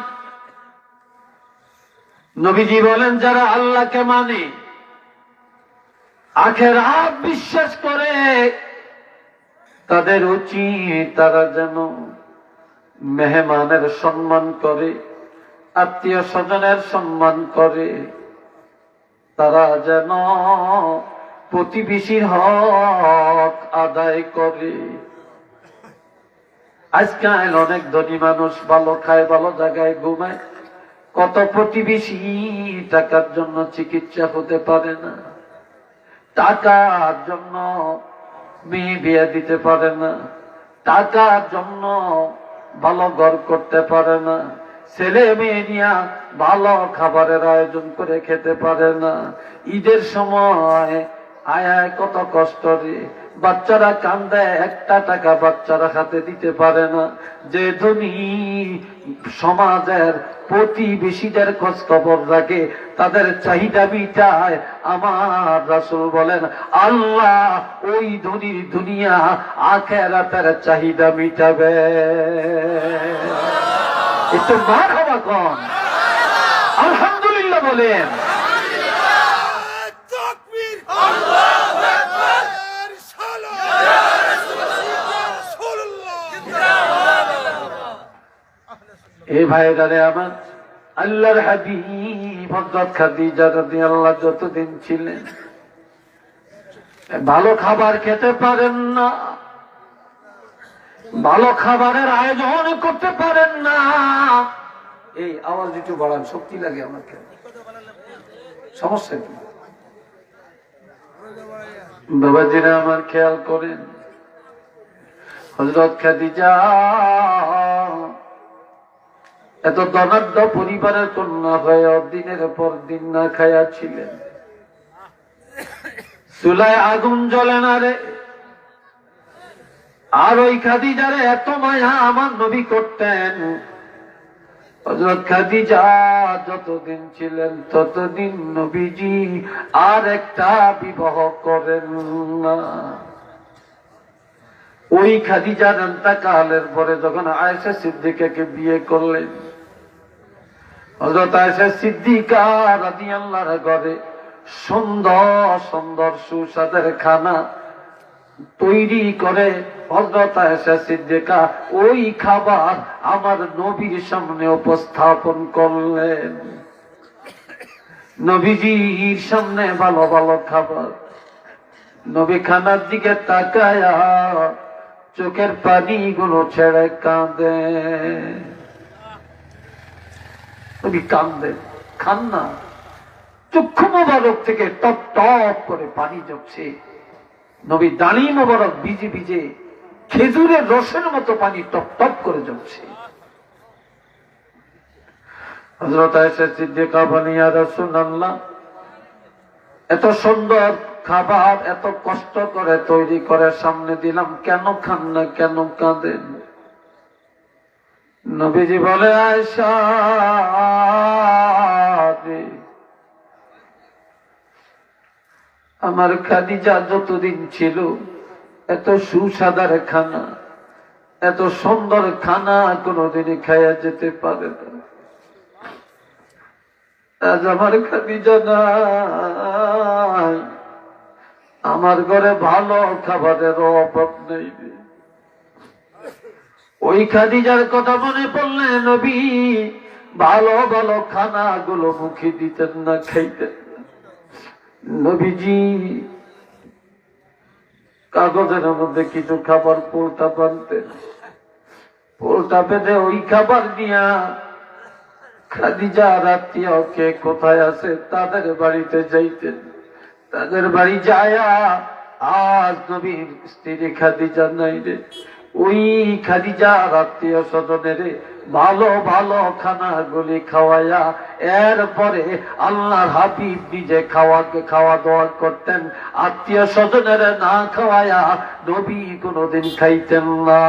নবীজি বলেন, যারা আল্লাহকে মানে, আখিরাত বিশ্বাস করে, তাদের উচিত তারা যেন মেহমানের সম্মান করে, আত্মীয় স্বজনের সম্মান করে, তারা যেন প্রতিবেশীর হক আদায় করে। আজকাল অনেক ধনী মানুষ ভালো খায়, ভালো জায়গায় ঘুমায়, কত প্রতিবেশী টাকার জন্য চিকিৎসা হতে পারে না, টাকার জন্য মেয়ে বিয়ে দিতে পারে না, টাকার জন্য ভালো ঘর করতে পারে না, ছেলে মেয়ে নিয়ে ভালো খাবারের আয়োজন করে খেতে পারে না, ঈদের সময় আয় কত কষ্ট রে, বাচ্চারা কান্দে, একটা টাকা বাচ্চারা হাতে দিতে পারে না। যে ধনী সমাজের প্রতিবেশীদের খোঁজ খবর রাখে, তাদের চাহিদা মিটায়, আমার রাসূল বলেন আল্লাহ ওই ধনীর দুনিয়া আখিরাতের চাহিদা মিটাবে। একটু মারহাবা কোন, আলহামদুলিল্লাহ বলেন। এই ভাইরারে আমার, আল্লাহর হাবিব হযরত খাদিজা রাদিয়াল্লাহু যতদিন ছিলেন ভালো খাবার খেতে পারেন না, ভালো খাবারের আয়োজন করতে পারেন না। এই আওয়াজ একটু বাড়ান, শক্তি লাগে আমাকে, সমস্যা কি? বাবাজিরা আমার খেয়াল করেন, হযরত খাদিজা এত ধনাঢ্য পরিবারের কন্যা হয়ে দিনের পর দিন না খায়া ছিলেন। চুলায় আগুন জ্বলে না রে। আর ওই খাদিজারে এত মায়া আমার নবী করতেন, হযরত খাদিজা যতদিন ছিলেন ততদিন নবীজি আর একটা বিবাহ করেন না। ওই খাদিজার ইন্তেকালের পরে যখন আয়েশা সিদ্দিকাকে বিয়ে করলেন, হযরত আয়েশা সিদ্দিকা রাদিয়াল্লাহু ঘরে সুন্দর সুন্দর সুস্বাদের খানা তৈরি করে হযরত আয়েশা সিদ্দিকা ওই খাবার আমার নবীর সামনে উপস্থাপন করলেন। নবীজির সামনে ভালো ভালো খাবার, নবী খানার দিকে তাকায়া চোখের পানিগুলো ছেড়ে কাঁদে। নবী কাঁদে, খান না, চক্ষু মোবারক থেকে টপ টপ করে পানি ঝরছে। নবী দাঁড়ি মোবারক ভিজে ভিজে খেজুরের রসের মতো পানি টপ টপ করে ঝরছে। হযরত আয়েশা সিদ্দিকা বলেন, ইয়া রাসূলুল্লাহ, এত সুন্দর খাবার এত কষ্ট করে তৈরি করে সামনে দিলাম, কেন খান না, কেন কাঁদেন? নবীজি বলে, আয়েশা আমার খাদিজা যতদিন ছিল এত সুস্বাদার খানা, এত সুন্দর খানা কোনদিনই খাইয়া যেতে পারে না। আজ আমার খাদিজা নাই, আমার ঘরে ভালো খাবারের অভাব নেই। ওই খাদিজার কথা মনে পড়লে নবী ভালো ভালো খানা গুলো মুখে দিতেন না, খাইতেন না। নবীজি কাগজের মধ্যে কিছু খাবার পোলটা বানতেন, পোলটা বেঁধে ওই খাবার দিয়া খাদিজা আত্মীয় কে কোথায় আছে তাদের বাড়িতে যাইতেন। তাদের বাড়ি যায়া আজ নবীর স্ত্রী খাদিজা নাই রে, ওই খাদিজা আত্মীয় স্বজনের ভালো ভালো খানা গুলি খাওয়াইয়া এরপরে আল্লাহর হাবিব নিজে খাওয়া দাওয়া করতেন। আত্মীয় স্বজনের না খাওয়াইয়া নবী কোনদিন খাইতেন না।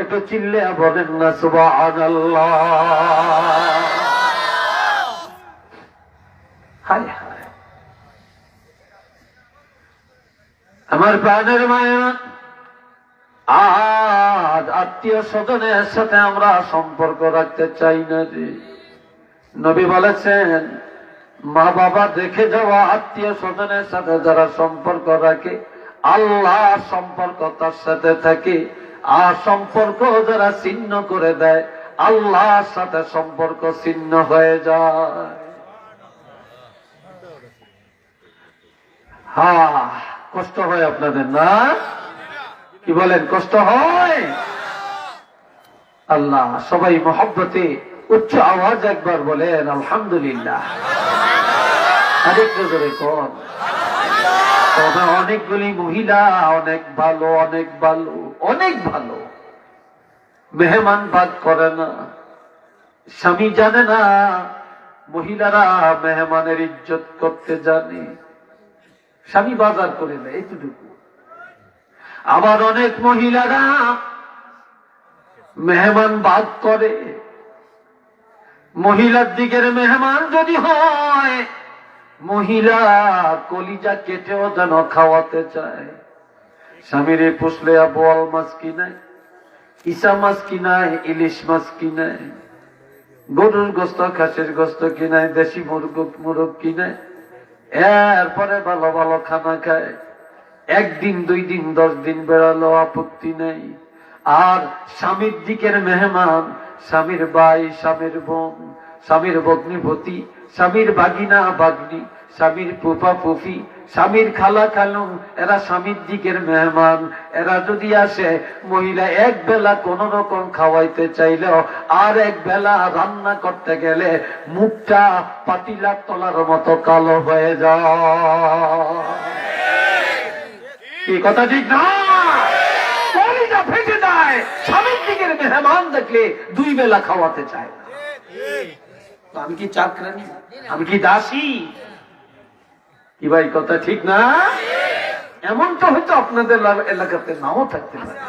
একটু চিল্লে বলেন না সুবহানাল্লাহ। হায় হায় আমার প্রাণের মায়া, আজ আত্মীয় স্বজনের সাথে আমরা সম্পর্ক রাখতে চাই না রে। নবী বলেছেন, মা বাবা রেখে যাওয়া আত্মীয় স্বজনের সাথে যারা সম্পর্ক রাখে আল্লাহ সম্পর্ক তার সাথে থাকে, আর সম্পর্ক যারা ছিন্ন করে দেয় আল্লাহর সাথে সম্পর্ক ছিন্ন হয়ে যায়। হ্যাঁ, কষ্ট হয় আপনাদের না? কি বলেন, কষ্ট হয়? আল্লাহ সবাই মহব্বতে উচ্চ আওয়াজ একবার বলেন আলহামদুলিল্লাহ। আরেকটু জোরে কোন। তবে অনেকগুলি মহিলা অনেক ভালো, অনেক ভালো, অনেক ভালো, মেহমান ভাগ করে না, স্বামী জানে না মহিলারা মেহমানের ইজ্জত করতে জানে, স্বামী বাজার করে দেয় এইটুকু। আবার অনেক মহিলারা মেহমান ভাগ করে, মহিলার দিকের মেহমান যদি হয় মহিলা কলিজা কেটেও যেন খাওয়াতে চায়। স্বামীরে পুষলে বোয়াল মাছ কিনায়, ইসা মাছ কিনায়, ইলিশ মাছ কিনায়, গরুর গোস্ত খাসির গোস্ত কিনায়, দেশি মুরগ কিনায়, এরপরে ভালো ভালো খানা খায়, 1 দিন 2 দিন 10 দিন বেড়ালো আপত্তি নেই। আর স্বামীর দিকের মেহমান, স্বামীর ভাই, স্বামীর বোন, স্বামীর ভগ্নিপতি, স্বামীর ভাগিনা ভাগ্নি, স্বামীর ফুফা ফুফি, স্বামীর খালা খালু, এরা স্বামীর দিকের মেহমান। এরা যদি আসে, মহিলা এক বেলা কোন রকম খাওয়াইতে চাইলেও আর এক বেলা রান্না করতে গেলে মুখটা পাতিলার তলার মতো কালো হয়ে যায়। কি কথা ঠিক না? কলিজা ফেটে যায় স্বামীর দিকের মেহমান দেখলে 2 বেলা খাওয়াতে চায় না। আমি কি চাকরানি? আমি কি দাসী? কি ভাই কথা ঠিক না? এমন তো হয়তো আপনাদের এলাকাতে নাও থাকতে পারে,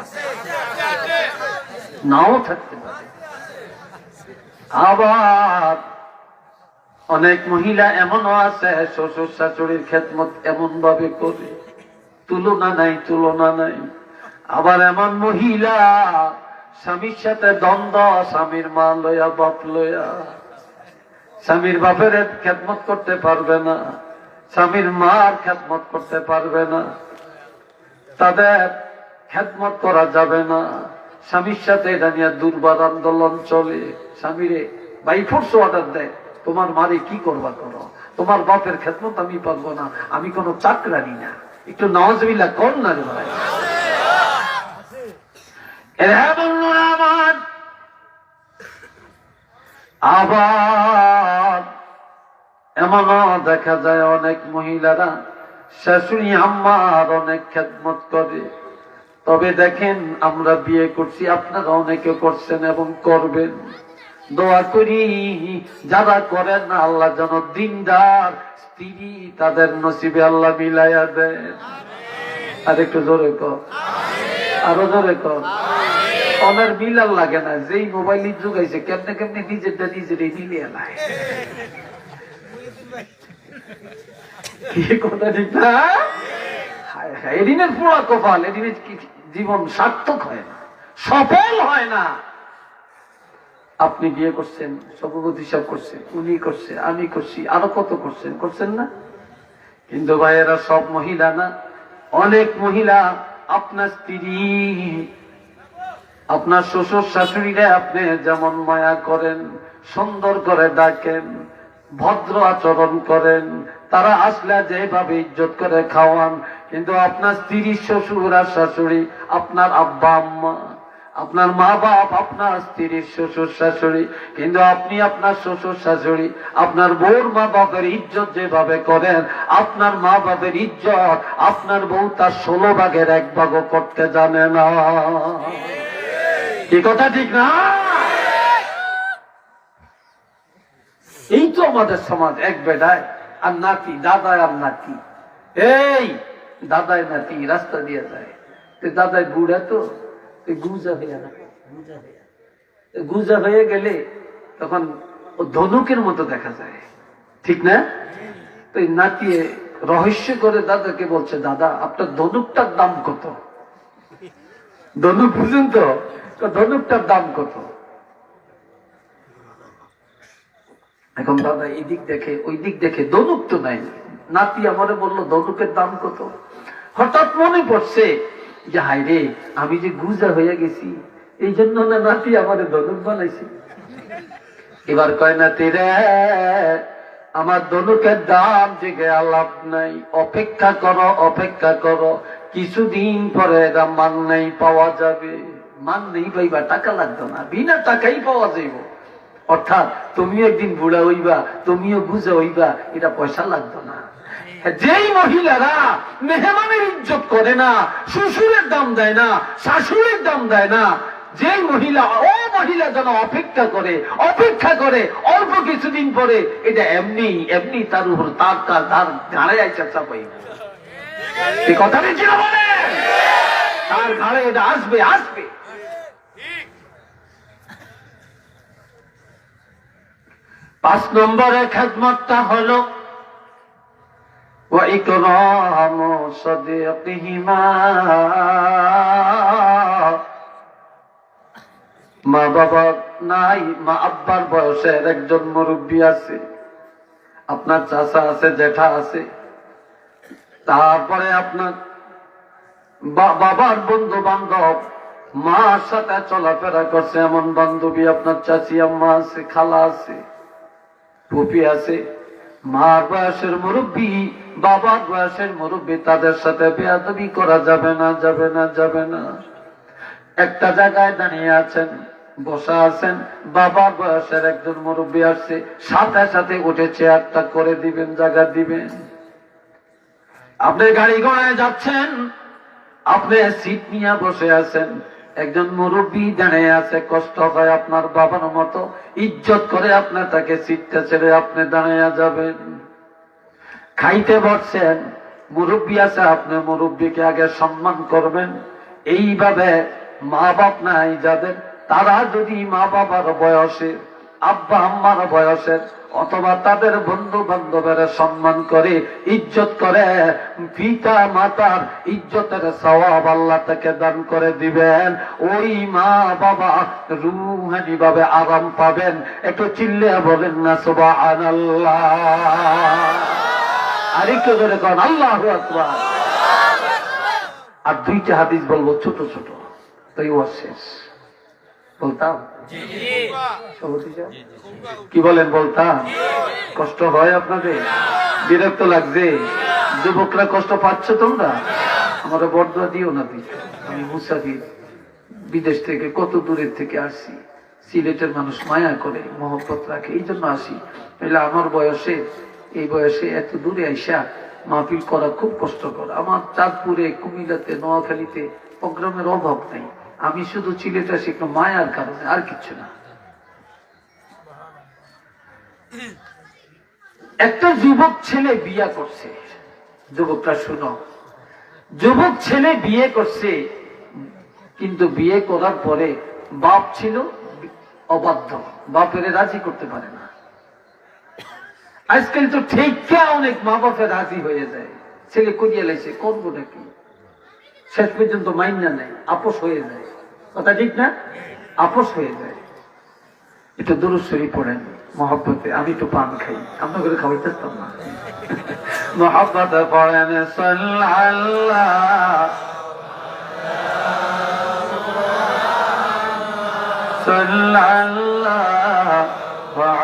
নাও থাকতে পারে। আবার অনেক মহিলা এমনও আছে শ্বশুর শাশুড়ির খেদমত এমন ভাবে করে, তুলনা নাই, তুলনা নাই। আবার এমন মহিলা স্বামীর সাথে দ্বন্দ্ব, স্বামীর মা লইয়া বাপ লইয়া, স্বামীর বাপের খেদমত করতে পারবে না, স্বামীর মার খেদমত করতে পারবে না, তাদের খেদমত করা যাবে না। স্বামীর সাথে এটা নিয়ে দুর্বার আন্দোলন চলে। স্বামীরে বাই ফোর্স অর্ডার দেয়, তোমার মারে কি করবা করো, তোমার বাপের খেদমত আমি পারবো না, আমি কোনো চাকরানি না। একটু নাউজুবিল্লাহ কোন না রে ভাই। আবার এমনও দেখা যায় অনেক মহিলারা শাশুড়ি আম্মার অনেক খেদমত করে। তবে দেখেন, আমরা বিয়ে করছি, আপনারা অনেকে করছেন এবং করবেন। দোয়া করি যারা করেন না, আল্লাহ যেন দিনদার স্ত্রী তাদের নসিবে আল্লাহ মিলাইয়া দেন। আর একটু জোরে কর, আরো জোরে কর। অনেক মিলার লাগে না, যেই মোবাইল যুগ আছে কেমনে কেমনে নিজেরটা নিজেরই মিলিয়ে নাই। কথা ঠিক না? এদিনের পুরা কপাল, এদিনের জীবন সার্থক হয় না, সফল হয় না। আপনি বিয়ে করছেন, সভাপতি সাহেব করছে, উনি করছে, আমি করছি, আরো কত করছেন, করছেন না? কিন্তু ভাইয়েরা সব মহিলা না। অনেক মহিলা আপনার স্ত্রী, আপনার শ্বশুর শাশুড়িরা আপনি যেমন মায়া করেন, সুন্দর করে ডাকেন, ভদ্র আচরণ করেন, তারা আসলে যেভাবে ইজ্জত করে খাওয়ান, কিন্তু আপনার স্ত্রী, শ্বশুর আর শাশুড়ি, আপনার আব্বা আম্মা, আপনার মা বাপ, আপনার স্ত্রীর শ্বশুর শাশুড়ি, কিন্তু আপনি আপনার শ্বশুর শাশুড়ি, আপনার বউর মা বাপের ইজ্জত যেভাবে করেন, আপনার মা বাপের ইজ্জত আপনার বউ তার 16 ভাগের 1 ভাগও করতে জানে না। এই কথা ঠিক না? এই তো আমাদের সমাজ। এক বেটায় আর নাতি, দাদায় আর নাতি, এই দাদায় নাতি রাস্তা দিয়ে যায়, দাদায় বুড়া তো গুজা হয়ে না, গুজা হয়ে গেলে তখন ও ধনুকের মতো দেখা যায়, ঠিক না? তো এই নাতি রহস্য করে দাদাকে বলছে, দাদা আপনার ধনুকটার দাম কত? ধনুক বুঝুন তো, ধনুকটার দাম কত? এখন দাদা এই দিক দেখে ওই দিক দেখে, ধনুক তো নাই। নাতি আমারে বললো ধনুকের দাম কত? হঠাৎ মনে পড়ছে যে হায় রে, আমি যে গুজা হয়ে গেছি, এই জন্য না নাতি আমারে ধনুক বানাইছে। এবার কয় নাতি রে, আমার ধনুকের দাম জেগে লাভ নাই, অপেক্ষা করো, অপেক্ষা করো, কিছুদিন পরে এরা মান নেই পাওয়া যাবে। মান নেই পাইবা, টাকা লাগতো না, বিনা টাকাই পাওয়া যাইব। অর্থাৎ তুমিও একদিন বুড়া হইবা, তুমিও বুঝা হইবা, এটা পয়সা লাগতো না। যেই মহিলারা মেহমানের ইজ্জত করে না, শ্বশুরের দাম দেয় না, শাশুড়ির দাম দেয় না, যেই মহিলা, ও মহিলা যেন অপেক্ষা করে, অপেক্ষা করে, অল্প কিছুদিন পরে এটা এমনি এমনি তার উপর তার ঘাড়ে আইসা চাপাই। এই কথাটা ছিল বলে, তার ঘাড়ে এটা আসবে, আসবে। 5 নম্বরের খেদমতটা হলো وإكرام صديقهما। মা বাবা নাই, মা আব্বার বয়সের একজন মুরব্বী আছে, আপনার চাচা আছে, জেঠা আছে, তারপরে আপনার বাবার বন্ধু বান্ধব, মার সাথে চলাফেরা করছে এমন বান্ধবী, আপনার চাচি আম্মা আছে, খালা আছে, ফুপি আছে, মার বয়সের মুরব্বী, বাবার বয়সের মুরব্বী, তাদের সাথে বেয়াদবি করা যাবে না, যাবে না, যাবে না। একটা জায়গায় দাঁড়িয়ে আছেন, বসা আছেন, বাবার বয়সের একজন মুরব্বী আসছে, সাথে সাথে উঠে চেয়ারটা করে দিবেন, জায়গা দিবেন। আপনি গাড়ি ঘোড়ায় যাচ্ছেন, আপনি সিট নিয়ে বসে আছেন, একজন মুরব্বী দাঁড়িয়ে আছে, কষ্ট হয় আপনার বাবার মতো, ইজ্জত করে আপনি তাকে সিটটা ছেড়ে আপনি দাঁড়িয়ে যাবেন। খাইতে বসছেন, মুরব্বী আছে, আপনি মুরব্বীকে আগে সম্মান করবেন। এইভাবে মা বাপ নাই যাদের, তারা যদি মা বাবার বয়সে, আব্বা আম্মার বয়সের, অথবা তাদের বন্ধু বান্ধবের সম্মান করে, ইজ্জত করে, পিতা মাতার ইজ্জতের সওয়াব আল্লাহ তাকে দান করে দিবেন। ওই মা বাবা রুহানি ভাবে আরাম পাবেন। একটু চিল্লে বলেন না সুবহানাল্লাহ। আরেকটু জোরে করেন আল্লাহু আকবার। আর দুইটা হাদিস বলবো, ছোট ছোট, তাই ও শেষ। বলতাম কি বলেন? বলতাম। কষ্ট হয় আপনাদের? বিরক্ত লাগছে? যুবকরা কষ্ট পাচ্ছ তোমরা? আমার বর্দা দিও না দিস। আমি মুসাফির, বিদেশ থেকে কত দূরের থেকে আসছি। সিলেটের মানুষ মায়া করে, মহব্বত রাখে, এই জন্য আসি। তাহলে আমার বয়সে, এই বয়সে এত দূরে আইসা মাহফিল করা খুব কষ্টকর। আমার চাঁদপুরে, কুমিল্লাতে, নোয়াখালীতে প্রোগ্রামের অভাব নাই। আমি শুধু সিলেটে আসি একটু মায়ার কারণে, আর কিচ্ছু না। একটা যুবক ছেলে বিয়ে করছে, যুবকটা শুনো, যুবক ছেলে বিয়ে করছে, কিন্তু বিয়ে করার পরে বাপ ছিল অবাধ্য, বাপের রাজি করতে পারে না। আজকাল তো ঠিক অনেক মা বাপের রাজি হয়ে যায়, ছেলে করিয়া লাইছে, করবো নাকি, শেষ পর্যন্ত মাইনা নেয়, আপোষ হয়ে যায়। কথা ঠিক না? আপোষ হয়ে যায়। একটু দুরূদ শরীফ পড়েন মহব্বতে। আমি তো পান খাই, আমরা করে খাওয়াইতাম না। মহব্বতে পড়েন সাল্লাল্লাহ সাল্লাল্লাহু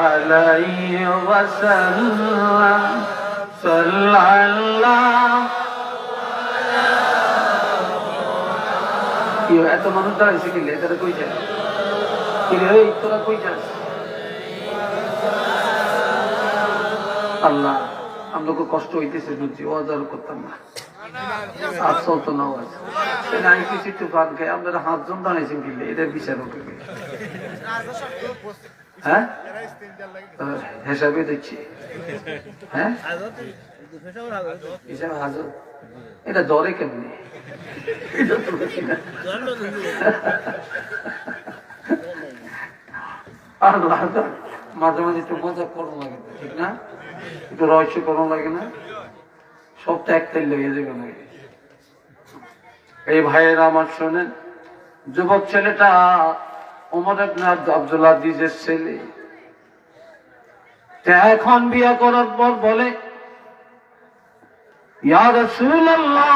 আলাইহি ওয়াসাল্লাম সাল্লাল্লাহু। এত মানুষ দাঁড়াইছে কিলে, তারা কই যায়? তোরা কই যাস? আল্লাহ, আমরা কষ্ট হইতেছে, বুঝছি, অজার করতাম না, আর চলতো না। নাই কিছু একটু পান খাই, আপনারা 5 জন দাঁড়াইছেন কিলে, এদের বিচার হোক। হ্যাঁ, হিসাবে দেখছি। হ্যাঁ, হিসাবে হাজর। এটা দরে কেমনি? মাঝে মাঝে একটু মজা করুন লাগে, ঠিক না? একটু রহস্য করুন লাগে না? সবটা এক তেল লেগে যাবে না। এই ভাইয়েরা আমার শোনেন, যুবক ছেলেটা ওমর ইবনে আব্দুল আজিজের ছেলে। এখন বিয়ে করার পর বলে, ইয়া রাসূলুল্লাহ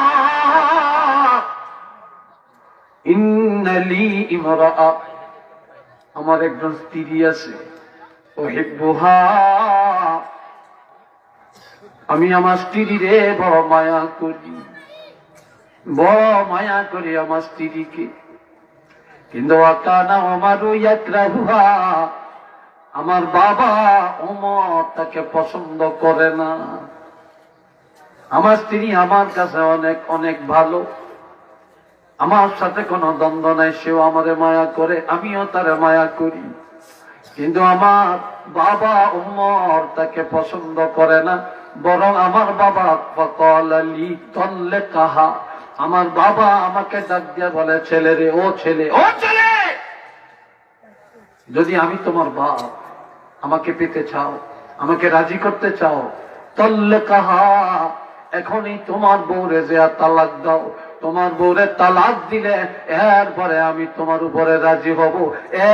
ইন্না লি ইমরাআ, আমার একজন স্ত্রী আছে, উহিব্বুহা, আমি আমার স্ত্রীরে বড় মায়া করি, বড় মায়া করি আমার স্ত্রীকে। কিন্তু আকানা ওমরু ইয়াকরাহুহা, আমার বাবা ওমর তাকে পছন্দ করে না। আমার স্ত্রী আমার কাছে অনেক অনেক ভালো, আমার সাথে কোনো দ্বন্দ্ব নাই, সেও আমারে মায়া করে, আমিও তারে মায়া করি। কিন্তু আমার বাবা ওমর তাকে পছন্দ করে না, বরং আমার বাবা ফাকালালি তাল্লাকাহা, আমার বাবা আমাকে ডাক দিয়ে বলে, ছেলে রে, ও ছেলে, ও ছেলে, যদি আমি তোমার বাপ, আমাকে পেতে চাও, আমাকে রাজি করতে চাও, তাল্লাকাহা, এখনই তোমার বউরে যে তালাক দাও, তোমার বউরে তালাক দিলে এরপরে আমি তোমার উপরে রাজি হব,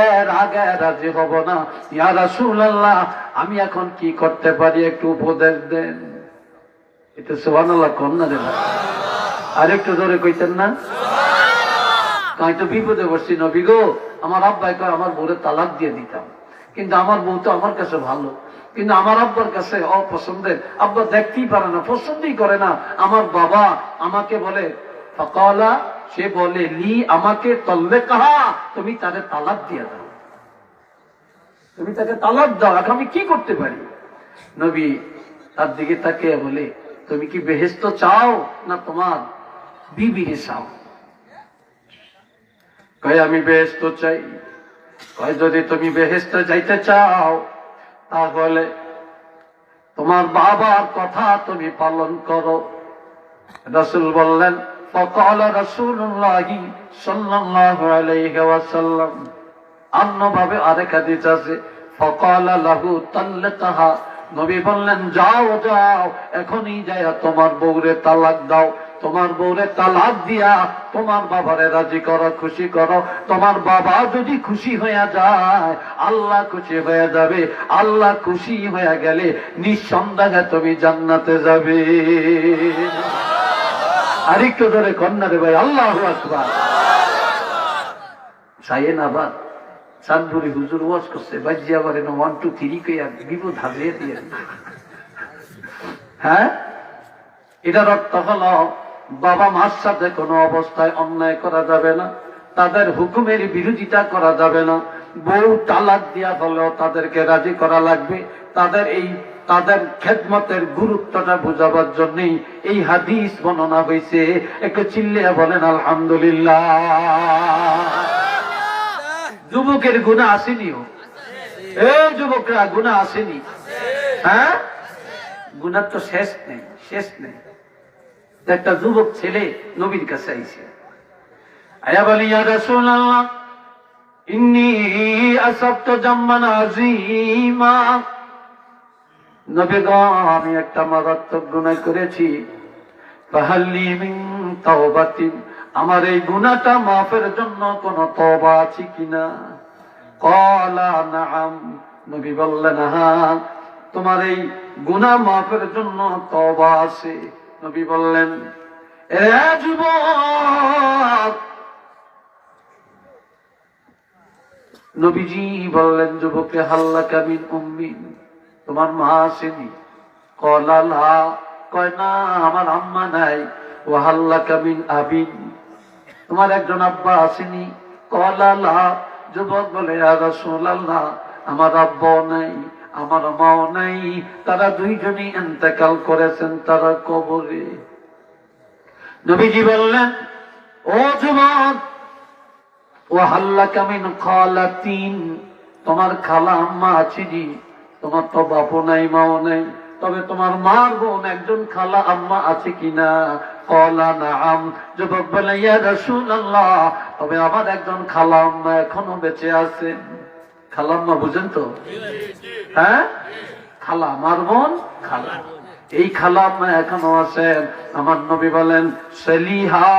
এর আগে রাজি হব না। ইয়া রাসূলুল্লাহ, আমি এখন কি করতে পারি একটু উপদেশ দেন। এটা সুবহানাল্লাহ কোন না রে ভাই, আরেকটু জোরে কইতেন না? আমি তো বিপদে বসছি নবী গো, আমার আব্বাই কয় আমার বউরে তালাক দিয়ে দিতাম, কিন্তু আমার বউ তো আমার কাছে ভালো, কিন্তু আমার আব্বার কাছে অপছন্দের, আব্বা দেখতেই পারে না, পছন্দই করে না। আমার বাবা আমাকে বলে ফাকালা, সে বলে লি আমাকে, তল্লে কাহা, তুমি তাকে তালাক দিয়ে দাও, তুমি তাকে তালাক দাও, এখন আমি কি করতে পারি? নবী তার দিকে তাকিয়ে বলে তুমি কি বেহেশত চাও না তোমার বিবিকে চাও? কয় আমি বেহেশত চাই। কয় যদি তুমি বেহেশত যাইতে চাও তাহলে তোমার বাবার কথা তুমি পালন করো। রাসূল বললেন ফাকালা রাসূলুল্লাহি সাল্লাল্লাহু আলাইহি ওয়াসাল্লাম, অন্যভাবে আরেক হাদিস আছে ফাকালা লাহু তাল্লাকাহা, নবী বললেন যাও যাও এখনই যায়া তোমার বউরে তালাক দাও, তোমার বউরে তালাক দিয়া তোমার বাবারে রাজি করো, খুশি করো। তোমার বাবা যদি খুশি হয়ে যায় আল্লাহ খুশি হয়ে যাবে, আল্লাহ খুশি হয়ে গেলে নিঃসন্দেহে তুমি জান্নাতে যাবে। আরেকটু ধরে কন্যা রে ভাই, আল্লাহু আকবার। সাইয়েন আবার চাঁদপুরি হুজুর ওয়াজ করছে, বাজ্যে আবার 1 2 3 কে বিপদ হাজিয়ে দিয়ে। হ্যাঁ, এটার অর্থ হলো বাবা মার সাথে কোনো অবস্থায় অন্যায় করা যাবে না, তাদের হুকুমের বিরোধিতা করা যাবে না। বউ তালাক দিয়া হলেও তাদেরকে রাজি করা লাগবে। তাদের খেদমতের গুরুত্বটা বোঝাবার জন্যই এই হাদিস বর্ণনা হয়েছে। একটু চিল্লিয়া বলেন আলহামদুলিল্লাহ। যুবকের গুনাহ আসেনিও? এই যুবকরা গুনাহ আসেনি? হ্যাঁ, গুনাহ তো শেষ নেই, শেষ নেই। একটা যুবক ছেলে নবীর কাছে আইছে, আয়া বলি ইয়া রাসূলুল্লাহ ইন্নী আসাবতু জাম্মান আযীমা, নবী গো আমি একটা মারাত্মক গুনাহ করেছি, ফাহাল্লি মিন তাওবাতিন, আমার এই গুনাহটা মাফের জন্য কোন তওবা আছে কিনা? ক্বালা নাআম, নবী বললেন হ্যাঁ, তোমার এই গুনাহ মাফের জন্য তওবা আছে। নবী বললেন এ যুবক, নবীজি বললেন যুবককে হাল্লাকা মিন উম্মিন, তোমার মা আসেনি? ক্বালা লা, কয় না আমার আম্মা নাই। ওয়া হাল্লাকা মিন আবিন, তোমার একজন আব্বা আসেনি? ক্বালা লা, যুবক বলে ইয়া রাসূলুল্লাহ আমার আব্বাও নাই আমার মাও নাই, তারা দুইজনই ইন্তেকাল করেছেন, তারা কবরে। নবীজি বললেন ও যুবক, ওয়া হাল্লাকা মিন খালাতিন, তোমার খালা আম্মা আছেনি? তোমার তো বাপও নাই মাও নাই, তবে তোমার মার বোন একজন খালা আম্মা আছে কিনা? ক্বালা নাআম, যুবক বলে ইয়া রাসূলুল্লাহ তবে আমার একজন খালা আম্মা এখনো বেঁচে আছে। খালা আম্মা বুঝেন তো? হ্যাঁ, খালা আমার বোন, খালা, এই খালা আম্মা এখনো আছেন। আমার নবী বলেন সলিহা,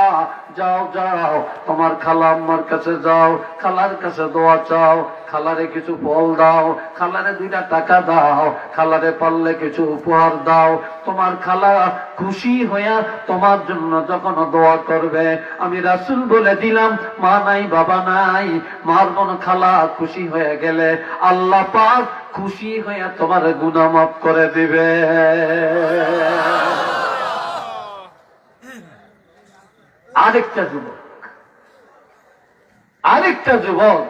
যাও যাও তোমার খালা আম্মার কাছে যাও, খালার কাছে দোয়া চাও, খালারে কিছু ফল দাও, খালারে 2টা টাকা দাও, খালারে পারলে কিছু উপহার দাও। তোমার খালা খুশি হইয়া তোমার জন্য যখন দোয়া করবে, আমি রাসূল বলে দিলাম মা নাই বাবা নাই, মার বোন খালা খুশি হয়ে গেলে আল্লাহ পাক খুশি হইয়া তোমার গুনাহ মাফ করে দিবে। আরেকটা যুবক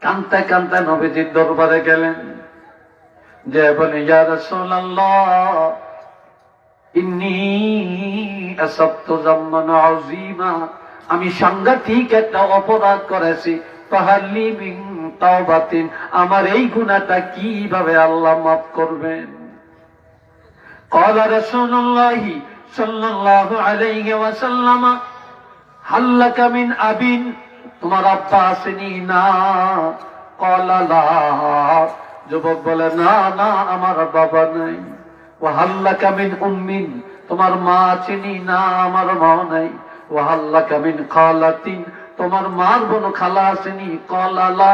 কাঁদতে কাঁদতে নবীজির দরবারে গেলেন, যে বলে ইয়া রাসূলুল্লাহ ইন্নী আসাবতু যামমান আযীমা, আমি সাংঘাতিক একটা অপরাধ করেছি, ফাহাল্লি মিন তাওবাতিন, আমার এই গুনাহটা কিভাবে আল্লাহ মাফ করবেন? ক্বালা রাসূলুল্লাহি সাল্লাল্লাহু আলাইহি ওয়াসাল্লাম হাল্লাকা মিন আবিন, তোমার আব্বা আসেনি? না। ক্বালা লা, যুবক বলে না না আমার বাবা নাই। ওয়া হাল্লাকা মিন উম্মিন, তোমার মা চিনি না, আমার মাও নাই। ওয়াহাল্লাকা মিন খালাতিন, তোমার মার বোন খালা আসেনি? কলালা,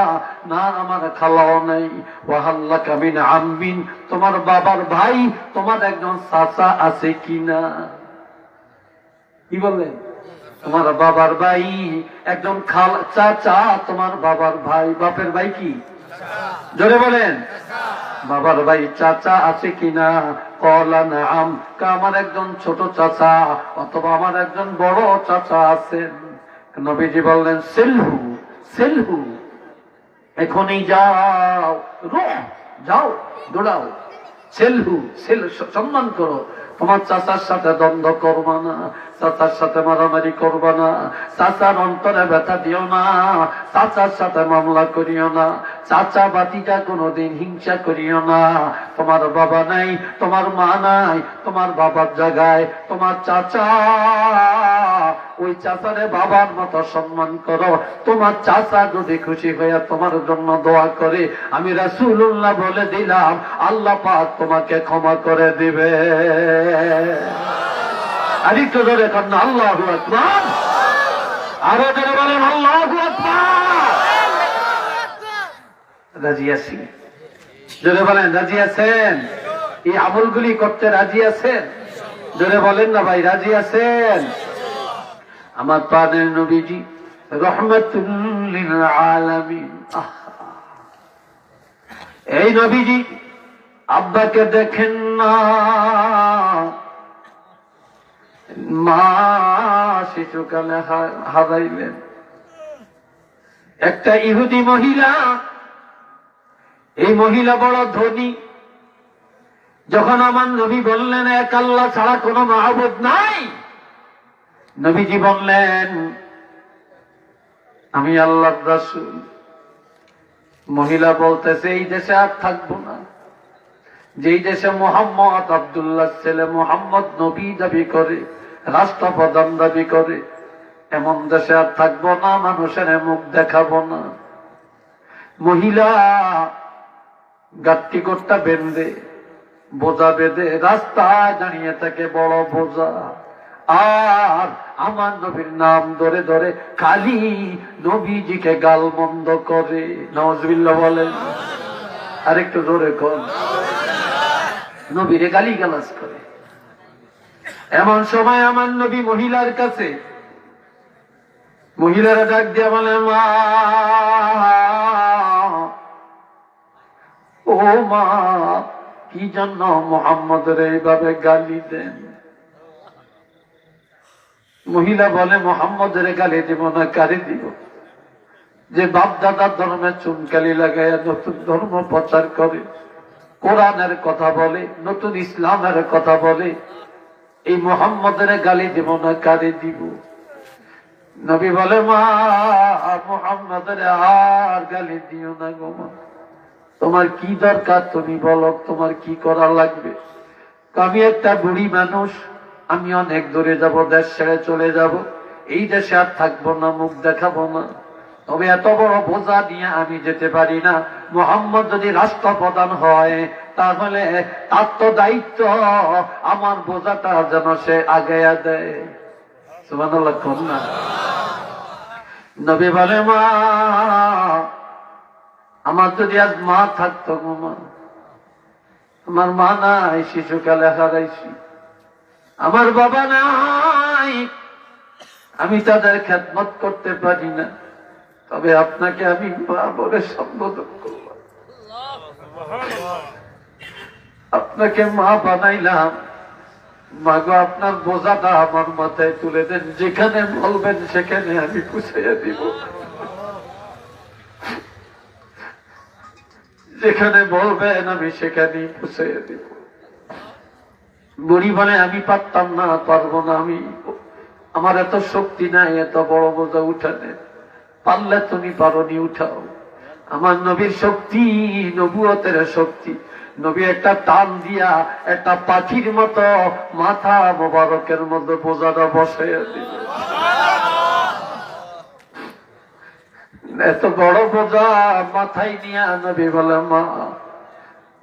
না আমার খালাও নাই। ওয়াহাল্লাকা মিন আম্মিন, তোমার বাবার ভাই, তোমার একজন চাচা আছে কিনা? কি বললেন? তোমার বাবার ভাই একজন খালা, চাচা, তোমার বাবার ভাই, বাপের ভাই কি? জোরে বলেন, বাবার ভাই চাচা আছে কিনা? কলা নাম, আমার একজন ছোট চাচা অথবা আমার একজন বড় চাচা আছেন। নবীজি বললেন সেলহু, সেলহু, এখনই যাও, যাও, দৌড়াও, সেলহু, সম্মান করো। তোমার চাচার সাথে দ্বন্দ্ব করবা না, চাচার সাথে মারামারি করবা না, চাচার অন্তরে ব্যথা দিও না, চাচার সাথে মামলা করিও না, চাচা বাতিটা কোনোদিন হিংসা করিও না। তোমার বাবা নাই, তোমার মা নাই, তোমার বাবার জায়গায় তোমার চাচা, ওই চাচারে বাবার মতো সম্মান করো। তোমার চাচা যদি খুশি হইয়া তোমার জন্য দোয়া করে, আমি রাসূলুল্লাহ বলে দিলাম আল্লাহ পাক তোমাকে ক্ষমা করে দিবে। আরেকটু জোরে করেন আল্লাহু আকবার, আরো জোরে বলেন আল্লাহু আকবার। রাজি আছি? জোরে বলেন রাজি আছেন? এই আমলগুলি করতে রাজি আছেন? জোরে বলেন না ভাই, রাজি আছেন? আমার প্রাণের নবীজি রহমাতুল লিল আলামিন, এই নবীজি আব্বাকে দেখেন না, মা শিশুকালে হারাইলেন। একটা ইহুদি মহিলা, এই মহিলা বড় ধনী। যখন আমার নবী বললেন এক আল্লাহ ছাড়া কোনো মাহবুদ নাই, নবীজি বললেন আমি আল্লাহর রাসূল। মহিলা বলতেছে এই দেশে আর থাকবো না, যেই দেশে মোহাম্মদ আব্দুল্লাহ ছেলে মোহাম্মদ নবী দাবি করে, রাষ্ট্রপ্রধান দাবি করে, এমন দেশে আর থাকবো না, মানুষের মুখ দেখাবো না। মহিলা গাট্টি গোট্টা বেঁধে, বোঝা বেঁধে রাস্তায় দাঁড়িয়ে থাকে, বড় বোঝা। আর আমার নবীর নাম ধরে ধরে খালি নবীজিকে গালমন্দ করে। নাউজুবিল্লাহ বলেন, আরেকটু জোরে কর। নবীরে গালি গালাজ করে। এমন সময় আমার নবী মহিলার কাছে, মহিলারা ডাক দিয়া বলে মা, ও মা, কি জন্য মুহাম্মদের এইভাবে গালি দেন? মহিলা বলে মুহাম্মদের গালি দিব না, কারে দিব? যে বাপ দাদার ধর্মে চুনকালি লাগাইয়া নতুন ধর্ম প্রচার করে, কোরআনের কথা বলে, নতুন ইসলামের কথা বলে, এই মুহাম্মদের গালি দিব না, কারে দিব? নবী বলে মা, মুহাম্মদের আর গালি দিও না গো মা, তোমার কি দরকার তুমি বলো, তোমার কি করা লাগবে? আমি একটা বুড়ি মানুষ, আমি অনেক দূরে যাব, দেশ ছেড়ে চলে যাব, এই দেশে আর থাকবো না, মুখ দেখাবো না। তবে এত বড় বোঝা নিয়ে আমি যেতে পারি না। মুহাম্মদ যদি রাষ্ট্রপ্রধান হয়, তাহলে তার তো দায়িত্ব আমার বোঝাটা যেন সে আগায়া দেয়। সুবহানাল্লাহ কোন না? নবী বলে মা, আমার যদি আজ মা থাকতো গো মা, আমার মা নাই, শিশুকালে হারাইছি, আমার বাবা নাই, আমি তাদের খেদমত করতে পারি না, তবে আপনাকে আমি মা বলে সম্বোধন করলাম, আপনাকে মা বানাইলাম। মাগো আপনার বোঝাটা আমার মাথায় তুলে দেন, যেখানে বলবেন সেখানে আমি পুষাইয়া দিব, যেখানে বলবেন আমি সেখানেই পুষাইয়া দিব। বুড়ি বলে আমি পারতাম না, পারবো না, আমি আমার এত শক্তি নাই এত বড় বোঝা উঠানে, পারলে তুমি পারোনি, উঠাও। আমার নবীর শক্তি, নবুয়তের শক্তি, নবী একটা টান দিয়া একটা পাখির মতো মাথা মোবারকের মধ্যে বোঝাটা বসাইয়া দিবে। এত বড় বোঝা মাথায় নিয়ে নবী বলে মা,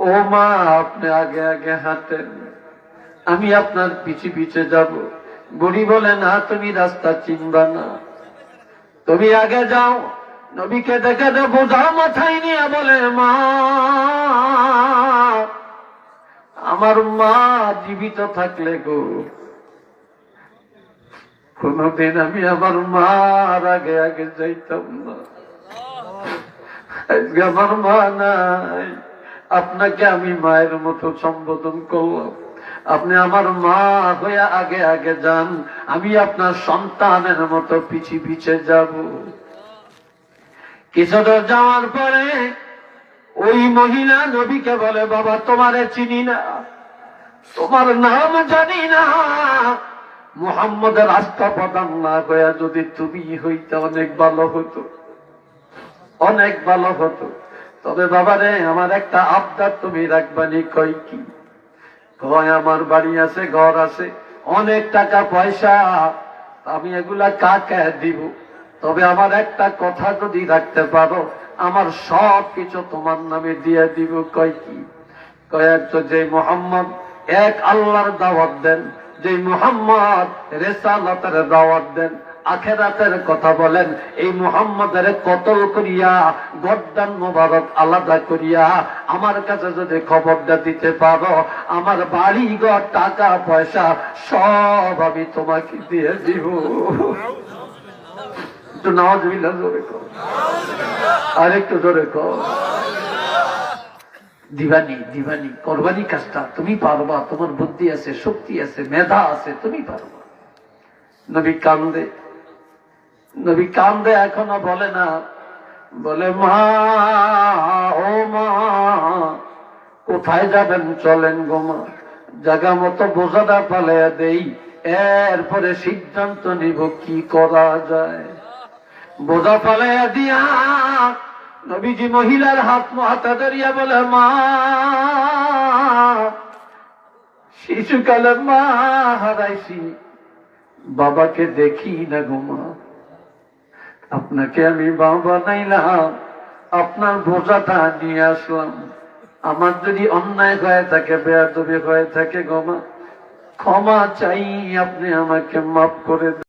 ও মা, আপনি আগে আগে হাঁটেন, আমি আপনার পিছে পিছে যাব। বুড়ি বলে, না, তুমি রাস্তা চিনবা না, তুমি আগে যাও। নবীকে দেখে বোঝা মাথায় নিয়ে বলে, মা, আমার মা জীবিত থাকলে গো কোনদিন আমি আমার মার আগে আগে যাইতাম না। আজকে আমার মা নাই, আপনাকে আমি মায়ের মতো সম্বোধন করলাম, আপনি আমার মা হয়ে আগে আগে যান, আমি আপনার সন্তানের মতো পিছে পিছে যাব। কিছুদূর যাওয়ার পরে ওই মহিলা নবীকে বলে, বাবা, তোমারে চিনি না, তোমার নাম জানি না, মুহাম্মদের রাস্তা প্রদান না হয়ে যদি তুমি হইতে অনেক ভালো হতো, অনেক ভালো হতো। তবে বাবারে, আমার একটা আবদার তুমি রাখবানি। কই কি? কয়, আমার বাড়ি আছে, ঘর আছে, অনেক টাকা পয়সা, আমি এগুলা কাকে দিব? তবে আমার একটা কথা যদি রাখতে পারো, আমার সব কিছু তোমার নামে দিয়ে দিব। কয় কি? কয়, যে মুহাম্মদ এক আল্লাহর দাওয়াত দেন, যে মুহাম্মদ রিসালাতের দাওয়াত দেন, আখিরাতের কথা বলেন, এই মুহাম্মদের কতল করিয়া গর্দান মোবারক আলাদা করিয়া আমার কাছে যদি খবরটা দিতে পারো, আমার বাড়ি ঘর টাকা পয়সা সব আমি তোমাকে দিয়ে দিব। একটু নাউজুবিল্লাহ জোরে কর, আর একটু জোরে কর। দিবানি দিবানি করবানি কাজটা, তুমি পারবা, তোমার বুদ্ধি আছে, শক্তি আছে, মেধা আছে, তুমি পারবা। নবী কান্দে, নবী কান্দে, এখনো বলে না। বলে, মা, ও মা, কোথায় যাবেন? চলেন গো মা, জায়গা মতো বোঝাটা পালাইয়া দেই, এরপরে সিদ্ধান্ত নিব কি করা যায়। বোঝা পালাইয়া দিয়া নবীজি মহিলার হাত হাতে ধরিয়া বলে, মা, শিশুকালে মা হারাইছি, বাবাকে দেখি না গো মা, আপনাকে আমি বাবা নাইলাম, আপনার বোঝাটা নিয়ে আসলাম। আমার যদি অন্যায় হয়ে থাকে, বেয়াদবি হয়ে থাকে গো মা, ক্ষমা চাই, আপনি আমাকে মাফ করে দেন।